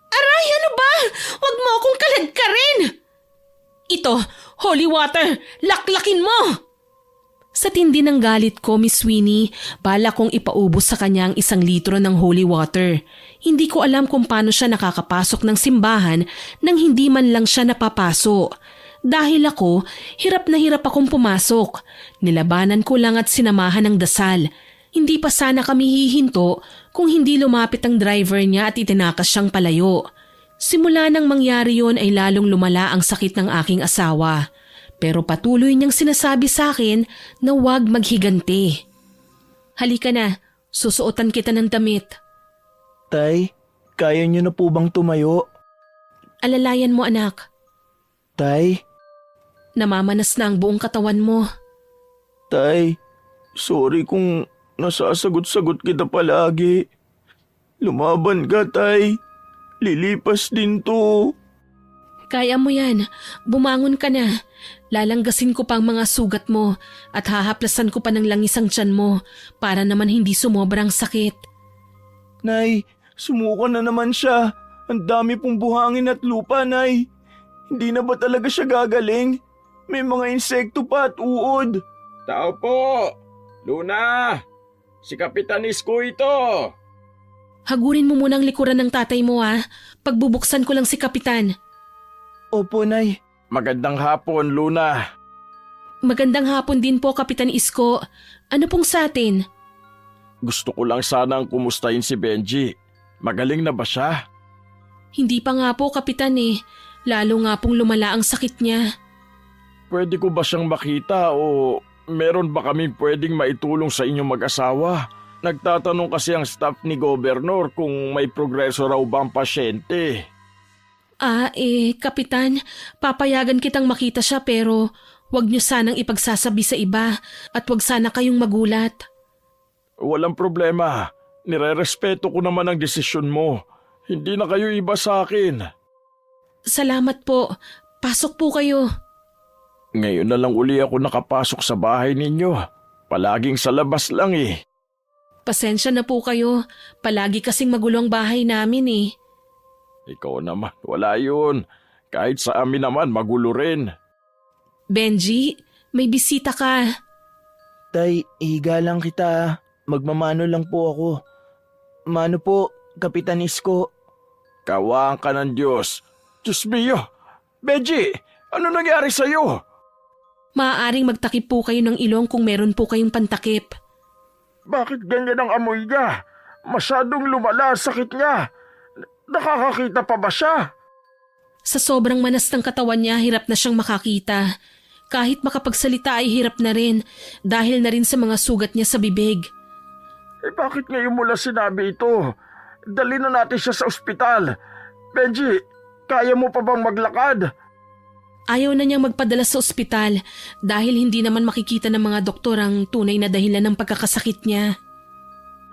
Speaker 1: Aray, ano ba? Huwag mo akong kaladkarin. Ito, holy water, laklakin mo. Sa tindi ng galit ko, Miss Winnie, bala kong ipaubos sa kanya ang 1 litro ng holy water. Hindi ko alam kung paano siya nakakapasok ng simbahan nang hindi man lang siya napapaso. Dahil ako, hirap na hirap akong pumasok. Nilabanan ko lang at sinamahan ng dasal. Hindi pa sana kami hihinto kung hindi lumapit ang driver niya at itinakas siyang palayo. Simula nang mangyari yon ay lalong lumala ang sakit ng aking asawa. Pero patuloy niyang sinasabi sa akin na huwag maghiganti. Halika na, susuotan kita ng damit.
Speaker 3: Tay, kaya niyo na po bang tumayo?
Speaker 1: Alalayan mo anak,
Speaker 3: Tay,
Speaker 1: namamanas na ang buong katawan mo.
Speaker 3: Tay, sorry kung nasasagot-sagot kita palagi. Lumaban ka, Tay. Lilipas din to.
Speaker 1: Kaya mo yan, bumangon ka na. Lalanggasin ko pa ang mga sugat mo at hahaplasan ko pa ng langis ang tiyan mo para naman hindi sumobrang sakit.
Speaker 3: Nay, sumuko na naman siya. Ang dami pong buhangin at lupa, Nay. Hindi na ba talaga siya gagaling? May mga insekto pa at uod.
Speaker 4: Tao po! Luna! Si Kapitan Isko ito!
Speaker 1: Hagurin mo muna ang likuran ng tatay mo ha. Pagbubuksan ko lang si Kapitan.
Speaker 3: Opo, Nay.
Speaker 4: Magandang hapon, Luna.
Speaker 1: Magandang hapon din po, Kapitan Isko. Ano pong sa atin?
Speaker 4: Gusto ko lang sanang kumustahin si Benji. Magaling na ba siya?
Speaker 1: Hindi pa nga po, Kapitan eh. Lalo nga pong lumala ang sakit niya.
Speaker 4: Pwede ko ba siyang makita o meron ba kami pwedeng maitulong sa inyong mag-asawa? Nagtatanong kasi ang staff ni Gobernur kung may progreso raw ba ang pasyente.
Speaker 1: Kapitan, papayagan kitang makita siya pero wag niyo sanang ipagsasabi sa iba at wag sana kayong magulat.
Speaker 4: Walang problema. Nire-respeto ko naman ang desisyon mo. Hindi na kayo iba sa akin.
Speaker 1: Salamat po. Pasok po kayo.
Speaker 4: Ngayon na lang uli ako nakapasok sa bahay ninyo. Palaging sa labas lang eh.
Speaker 1: Pasensya na po kayo. Palagi kasing magulo ang bahay namin eh.
Speaker 4: Ikaw naman, wala yun. Kahit sa amin naman, magulo rin.
Speaker 1: Benji, may bisita ka.
Speaker 3: Tay, higa lang kita. Magmamano lang po ako. Mano po, Kapitan Isko.
Speaker 4: Kawaan ka ng Diyos. Diyos mio! Benji, ano nangyari sa'yo?
Speaker 1: Maaaring magtakip po kayo ng ilong kung meron po kayong pantakip.
Speaker 4: Bakit ganyan ang amoy niya? Masyadong lumala ang sakit niya. Nakakakita pa ba siya?
Speaker 1: Sa sobrang manas ng katawan niya, hirap na siyang makakita. Kahit makapagsalita ay hirap na rin dahil na rin sa mga sugat niya sa bibig.
Speaker 4: Bakit ngayon mo lang sinabi ito? Dali na natin siya sa ospital. Benji, kaya mo pa bang maglakad?
Speaker 1: Ayaw na niyang magpadala sa ospital dahil hindi naman makikita ng mga doktor ang tunay na dahilan ng pagkakasakit niya.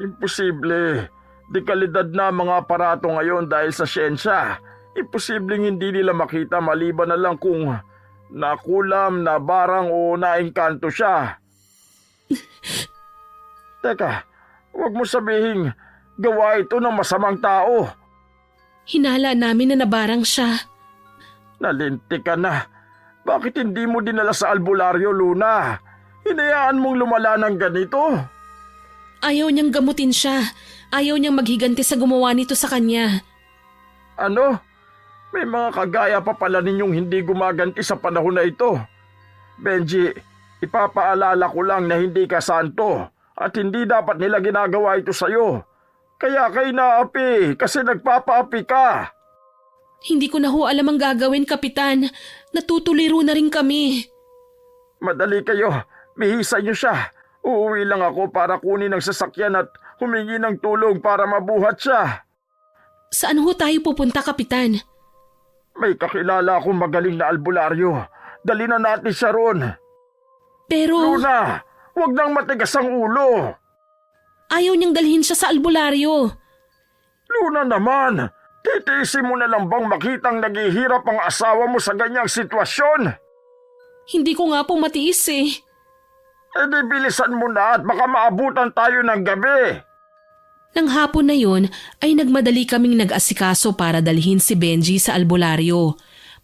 Speaker 4: Imposible. Dekalidad na mga aparato ngayon dahil sa siyensya. Imposibleng hindi nila makita maliban na lang kung nakulam, nabarang o naengkanto siya. Teka, huwag mo sabihing gawa ito ng masamang tao.
Speaker 1: Hinala namin na nabarang siya.
Speaker 4: Nalinti ka na. Bakit hindi mo dinala sa albularyo, Luna? Hinayaan mong lumala ng ganito.
Speaker 1: Ayaw niyang gamutin siya. Ayaw niyang maghiganti sa gumawa nito sa kanya.
Speaker 4: Ano? May mga kagaya pa pala ninyong hindi gumaganti sa panahon na ito. Benji, ipapaalala ko lang na hindi ka santo at hindi dapat nila ginagawa ito sa'yo. Kaya kay naapi kasi nagpapaapi ka.
Speaker 1: Hindi ko na ho alam ang gagawin, Kapitan. Natutuliro na rin kami.
Speaker 4: Madali kayo, bihisan niyo siya. Uuwi lang ako para kunin ang sasakyan at humingi ng tulong para mabuhat siya.
Speaker 1: Saan ho tayo pupunta, Kapitan?
Speaker 4: May kakilala akong magaling na albularyo. Dali na natin siya ron.
Speaker 1: Pero
Speaker 4: Luna, huwag nang matigas ang ulo.
Speaker 1: ayaw niyang dalhin siya sa albularyo.
Speaker 4: Luna naman, titiisin mo na lang bang makitang naghihirap ang asawa mo sa ganyang sitwasyon?
Speaker 1: Hindi ko nga po matiis eh.
Speaker 4: E di bilisan mo na at baka maabutan tayo ng gabi.
Speaker 1: Nang hapon na yon ay nagmadali kaming nag-asikaso para dalhin si Benji sa albularyo.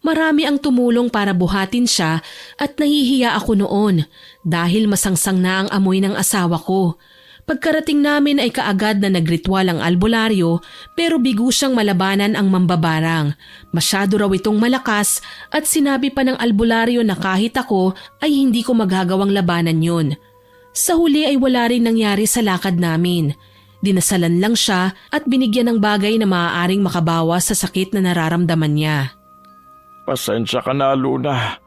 Speaker 1: Marami ang tumulong para buhatin siya at nahihiya ako noon dahil masangsang na ang amoy ng asawa ko. Pagkarating namin ay kaagad na nagritual ang albularyo pero bigo siyang malabanan ang mambabarang. Masyado raw itong malakas at sinabi pa ng albularyo na kahit ako ay hindi ko magagawang labanan yon. Sa huli ay wala rin nangyari sa lakad namin. Dinasalan lang siya at binigyan ng bagay na maaaring makabawas sa sakit na nararamdaman niya.
Speaker 4: Pasensya ka na, Luna.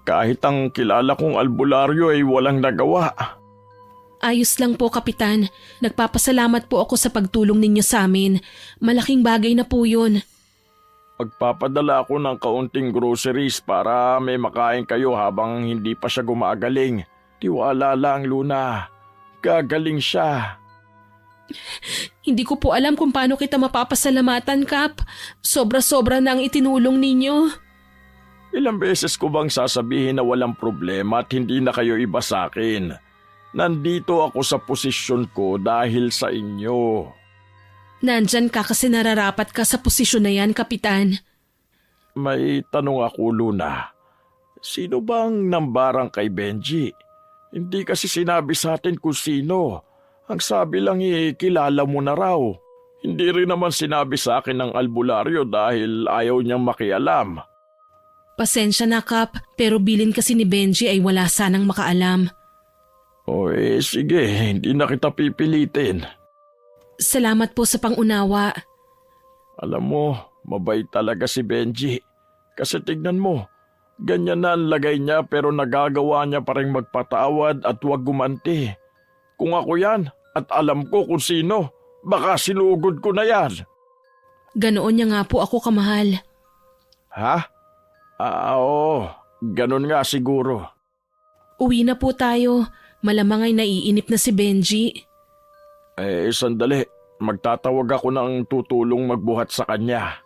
Speaker 4: Kahit ang kilala kong albularyo ay walang nagawa.
Speaker 1: Ayos lang po, Kapitan. Nagpapasalamat po ako sa pagtulong ninyo sa amin. Malaking bagay na po yun.
Speaker 4: Magpapadala ako ng kaunting groceries para may makain kayo habang hindi pa siya gumagaling. Tiwala lang, Luna. Gagaling siya.
Speaker 1: Hindi ko po alam kung paano kita mapapasalamatan, Kap. Sobra-sobra na ang itinulong ninyo.
Speaker 4: Ilang beses ko bang sasabihin na walang problema at hindi na kayo iba sa akin? Nandito ako sa posisyon ko dahil sa inyo.
Speaker 1: Nandyan ka kasi nararapat ka sa posisyon na yan, Kapitan.
Speaker 4: May tanong ako, Luna. Sino bang nambarang kay Benji? Hindi kasi sinabi sa atin kung sino. Ang sabi lang kilala mo na raw. Hindi rin naman sinabi sa akin ng albularyo dahil ayaw niyang makialam.
Speaker 1: Pasensya na, Kap, pero bilin kasi ni Benji ay wala sanang makaalam.
Speaker 4: O sige, hindi na kita pipilitin.
Speaker 1: Salamat po sa pangunawa.
Speaker 4: Alam mo, mabait talaga si Benji. Kasi tignan mo, ganyan na ang lagay niya pero nagagawa niya pa rin magpatawad at huwag gumanti. Kung ako yan at alam ko kung sino, baka sinugod ko na yan.
Speaker 1: Ganoon niya nga po ako kamahal.
Speaker 4: Ha? Oo, ganun nga siguro.
Speaker 1: Uwi na po tayo. Malamang ay naiinip na si Benji.
Speaker 4: Sandali. Magtatawag ako ng tutulong magbuhat sa kanya.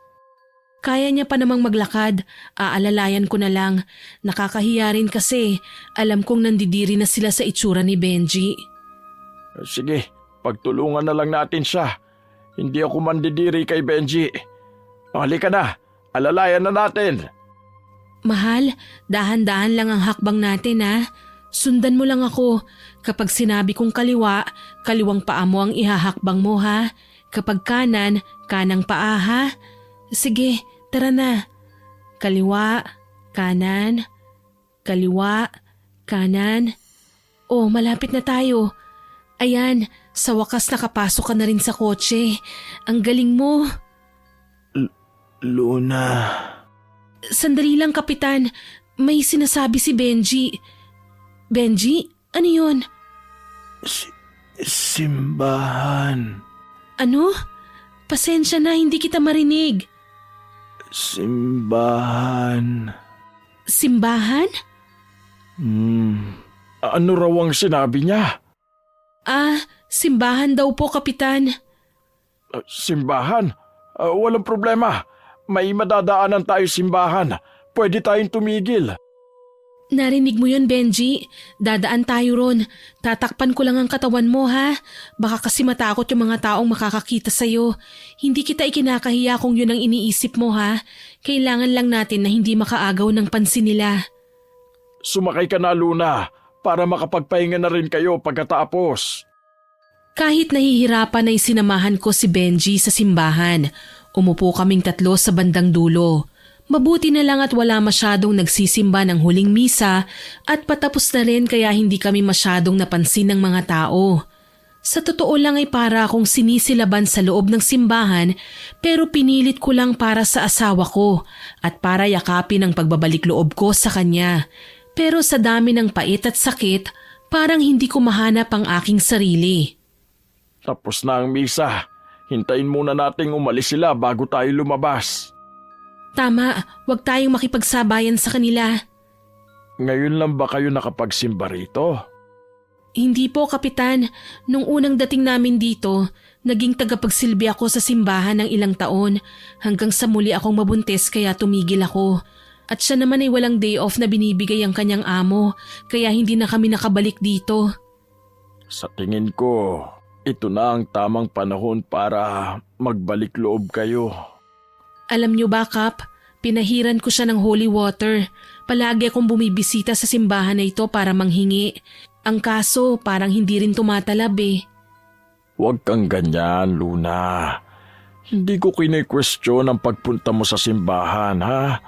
Speaker 1: Kaya niya pa namang maglakad. Aalalayan ko na lang. Nakakahiya rin kasi. Alam kong nandidiri na sila sa itsura ni Benji.
Speaker 4: Sige, pagtulungan na lang natin siya. Hindi ako mandidiri kay Benji. Halika na, alalayan na natin.
Speaker 1: Mahal, dahan-dahan lang ang hakbang natin ha. Sundan mo lang ako. Kapag sinabi kong kaliwa, kaliwang paa mo ang ihahakbang mo ha. Kapag kanan, kanang paa ha. Sige, tara na. Kaliwa, kanan, kaliwa, kanan. Oh, malapit na tayo. Ayan, sa wakas nakapasok ka na rin sa kotse. Ang galing mo.
Speaker 3: Luna.
Speaker 1: Sandali lang, Kapitan. May sinasabi si Benji. Benji? Ano yun?
Speaker 3: Simbahan.
Speaker 1: Ano? Pasensya na, hindi kita marinig.
Speaker 3: Simbahan.
Speaker 1: Simbahan?
Speaker 4: Ano raw ang sinabi niya?
Speaker 1: Simbahan daw po, Kapitan.
Speaker 4: Simbahan? Walang problema. May madadaanan tayo simbahan. Pwede tayong tumigil.
Speaker 1: Narinig mo yun, Benji. Dadaan tayo ron. Tatakpan ko lang ang katawan mo, ha? Baka kasi matakot yung mga taong makakakita sa'yo. Hindi kita ikinakahiya kung yun ang iniisip mo, ha? Kailangan lang natin na hindi makaagaw ng pansin nila.
Speaker 4: Sumakay ka na, Luna, para makapagpahinga na rin kayo pagkatapos.
Speaker 1: Kahit nahihirapan ay sinamahan ko si Benji sa simbahan. Umupo kaming tatlo sa bandang dulo. Mabuti na lang at wala masyadong nagsisimba ng huling misa at patapos na rin kaya hindi kami masyadong napansin ng mga tao. Sa totoo lang ay para akong sinisilaban sa loob ng simbahan pero pinilit ko lang para sa asawa ko at para yakapin ang pagbabalik loob ko sa kanya. Pero sa dami ng pait at sakit, parang hindi ko mahanap ang aking sarili.
Speaker 4: Tapos na ang misa. Hintayin muna nating umalis sila bago tayo lumabas.
Speaker 1: Tama, huwag tayong makipagsabayan sa kanila.
Speaker 4: Ngayon lang ba kayo nakapagsimba rito?
Speaker 1: Hindi po, Kapitan. Nung unang dating namin dito, naging tagapagsilbi ako sa simbahan ng ilang taon hanggang sa muli akong mabuntis kaya tumigil ako. At siya naman ay walang day off na binibigay ang kanyang amo kaya hindi na kami nakabalik dito.
Speaker 4: Sa tingin ko, ito na ang tamang panahon para magbalik loob kayo.
Speaker 1: Alam niyo ba, Kap? Pinahiran ko siya ng holy water. Palagi akong bumibisita sa simbahan na ito para manghingi. Ang kaso, parang hindi rin tumatalab eh.
Speaker 4: Huwag kang ganyan, Luna. Hindi ko kine-question ang pagpunta mo sa simbahan, ha?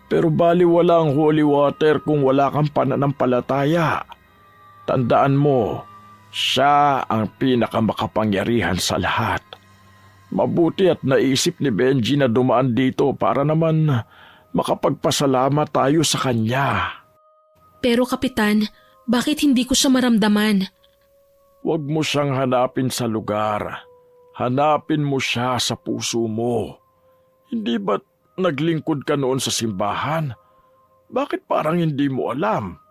Speaker 4: Pero baliwala ang holy water kung wala kang pananampalataya. Tandaan mo, siya ang pinakamakapangyarihan sa lahat. Mabuti at naisip ni Benji na dumaan dito para naman makapagpasalamat tayo sa kanya.
Speaker 1: Pero Kapitan, bakit hindi ko siya maramdaman?
Speaker 4: Huwag mo siyang hanapin sa lugar. Hanapin mo siya sa puso mo. Hindi ba't naglingkod ka noon sa simbahan? Bakit parang hindi mo alam?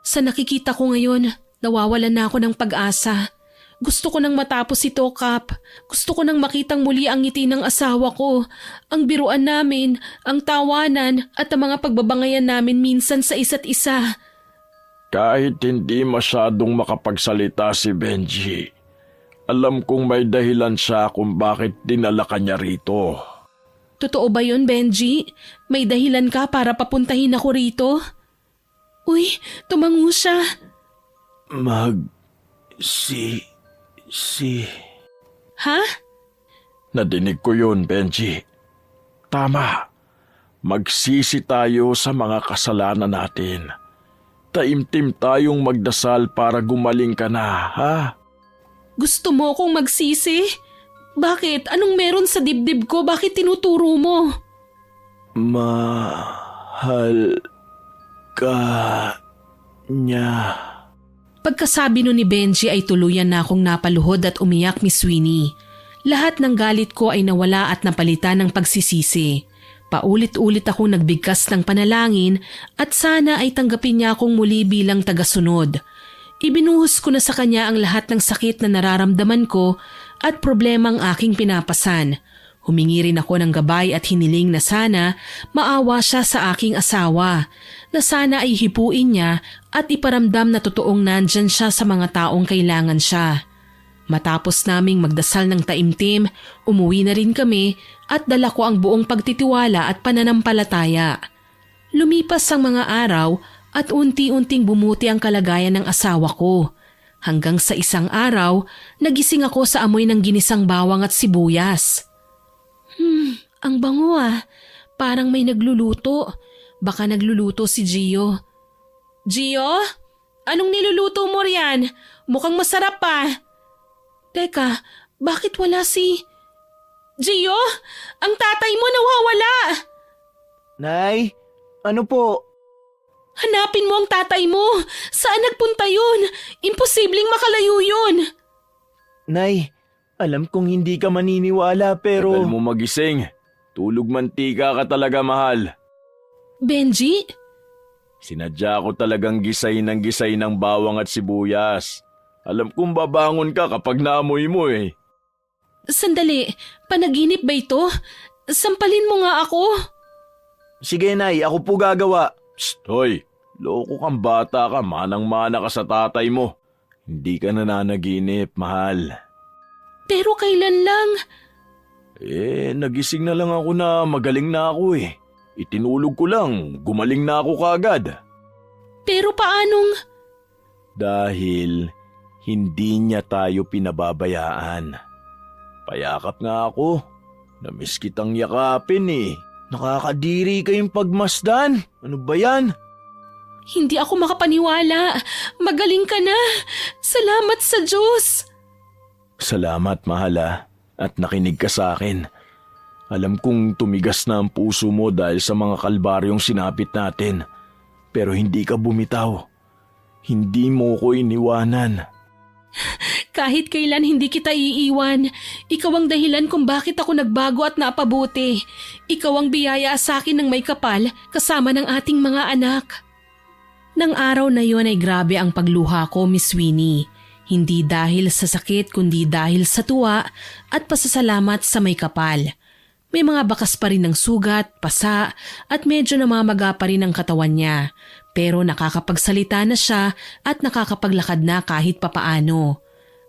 Speaker 1: Sa nakikita ko ngayon, nawawalan na ako ng pag-asa. Gusto ko nang matapos ito, Kap. Gusto ko nang makitang muli ang ngiti ng asawa ko, ang biruan namin, ang tawanan at ang mga pagbabangayan namin minsan sa isa't isa.
Speaker 4: Kahit hindi masyadong makapagsalita si Benji, alam kong may dahilan siya kung bakit dinala ka niya rito.
Speaker 1: Totoo ba yun, Benji? May dahilan ka para papuntahin ako rito? Uy, tumango siya. Ha?
Speaker 4: Nadinig ko yun, Benji. Tama. Magsisi tayo sa mga kasalanan natin. Taimtim tayong magdasal para gumaling ka na, ha?
Speaker 1: Gusto mo akong magsisi? Bakit? Anong meron sa dibdib ko? Bakit tinuturo mo?
Speaker 2: Mahal ka niya.
Speaker 1: Pagkasabi nun ni Benji ay tuluyan na akong napaluhod at umiyak, Miss Winnie. Lahat ng galit ko ay nawala at napalitan ng pagsisisi. Paulit-ulit akong nagbigkas ng panalangin at sana ay tanggapin niya akong muli bilang tagasunod. Ibinuhos ko na sa kanya ang lahat ng sakit na nararamdaman ko at problemang aking pinapasan. Humingi rin ako ng gabay at hiniling na sana maawa siya sa aking asawa, na sana ay hipuin niya at iparamdam na totoong nandyan siya sa mga taong kailangan siya. Matapos naming magdasal ng taimtim, umuwi na rin kami at dala ko ang buong pagtitiwala at pananampalataya. Lumipas ang mga araw at unti-unting bumuti ang kalagayan ng asawa ko. Hanggang sa isang araw, nagising ako sa amoy ng ginisang bawang at sibuyas. Ang bango ah. Parang may nagluluto. Baka nagluluto si Gio. Gio? Anong niluluto mo riyan? Mukhang masarap pa. Teka, bakit wala si... Gio? Ang tatay mo nawawala!
Speaker 3: Nay, ano po?
Speaker 1: Hanapin mo ang tatay mo! Saan nagpunta yun? Imposibleng makalayo yun!
Speaker 3: Nay, alam kong hindi ka maniniwala pero...
Speaker 2: Tagal mo magising. Tulog mantika ka talaga, mahal.
Speaker 1: Benji?
Speaker 2: Sinadya ko talagang gisay ng bawang at sibuyas. Alam kong babangon ka kapag naamoy mo eh.
Speaker 1: Sandali, panaginip ba ito? Sampalin mo nga ako.
Speaker 3: Sige Nay, ako po gagawa.
Speaker 2: Psst, hoy. Loko kang bata ka, manang-mana ka sa tatay mo. Hindi ka nananaginip, mahal.
Speaker 1: Pero kailan lang?
Speaker 2: Nagising na lang ako na magaling na ako eh. Itinulog ko lang, gumaling na ako kaagad.
Speaker 1: Pero paanong...
Speaker 2: Dahil Hindi niya tayo pinababayaan. Payakap nga ako. Namiss kitang yakapin eh.
Speaker 3: Nakakadiri kayong pagmasdan. Ano ba yan?
Speaker 1: Hindi ako makapaniwala. Magaling ka na. Salamat sa Diyos.
Speaker 2: Salamat, mahala, at nakinig ka sa akin. Alam kong tumigas na ang puso mo dahil sa mga kalbaryong sinapit natin. Pero hindi ka bumitaw. Hindi mo ko iniwanan.
Speaker 1: Kahit kailan hindi kita iiwan. Ikaw ang dahilan kung bakit ako nagbago at napabuti. Ikaw ang biyaya sa akin ng may kapal kasama ng ating mga anak. Nang araw na yon ay grabe ang pagluha ko, Miss Winnie. Hindi dahil sa sakit kundi dahil sa tuwa at pasasalamat sa may kapal. May mga bakas pa rin ng sugat, pasa at medyo namamaga pa rin ang katawan niya. Pero nakakapagsalita na siya at nakakapaglakad na kahit papaano.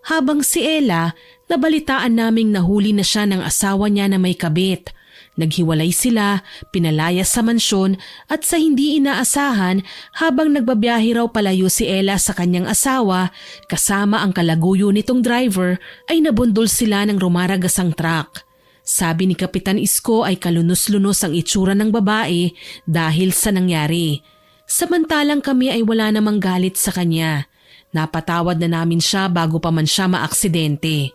Speaker 1: Habang si Ella, nabalitaan naming nahuli na siya ng asawa niya na may kabit. Naghiwalay sila, pinalayas sa mansyon at sa hindi inaasahan habang nagbabiyahe raw palayo si Ella sa kanyang asawa kasama ang kalaguyo nitong driver ay nabundol sila ng rumaragasang truck. Sabi ni Kapitan Isko ay kalunos-lunos ang itsura ng babae dahil sa nangyari. Samantalang kami ay wala namang galit sa kanya. Napatawad na namin siya bago pa man siya maaksidente.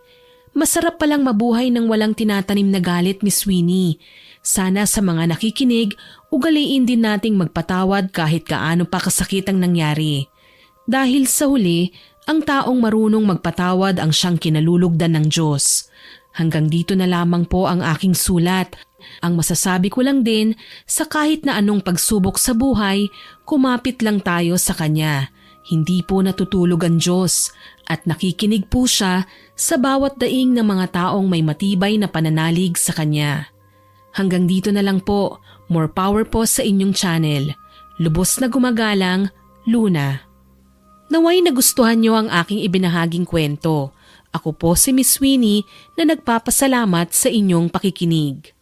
Speaker 1: Masarap palang mabuhay ng walang tinatanim na galit, Miss Winnie. Sana sa mga nakikinig, ugaliin din nating magpatawad kahit gaano pa kasakit ang nangyari. Dahil sa huli, ang taong marunong magpatawad ang siyang kinalulugdan ng Diyos. Hanggang dito na lamang po ang aking sulat. Ang masasabi ko lang din, sa kahit na anong pagsubok sa buhay, kumapit lang tayo sa Kanya. Hindi po natutulog ang Diyos at nakikinig po siya sa bawat daing ng mga taong may matibay na pananalig sa Kanya. Hanggang dito na lang po, more power po sa inyong channel. Lubos na gumagalang, Luna. Naway nagustuhan niyo ang aking ibinahaging kwento. Ako po si Miss Winnie na nagpapasalamat sa inyong pakikinig.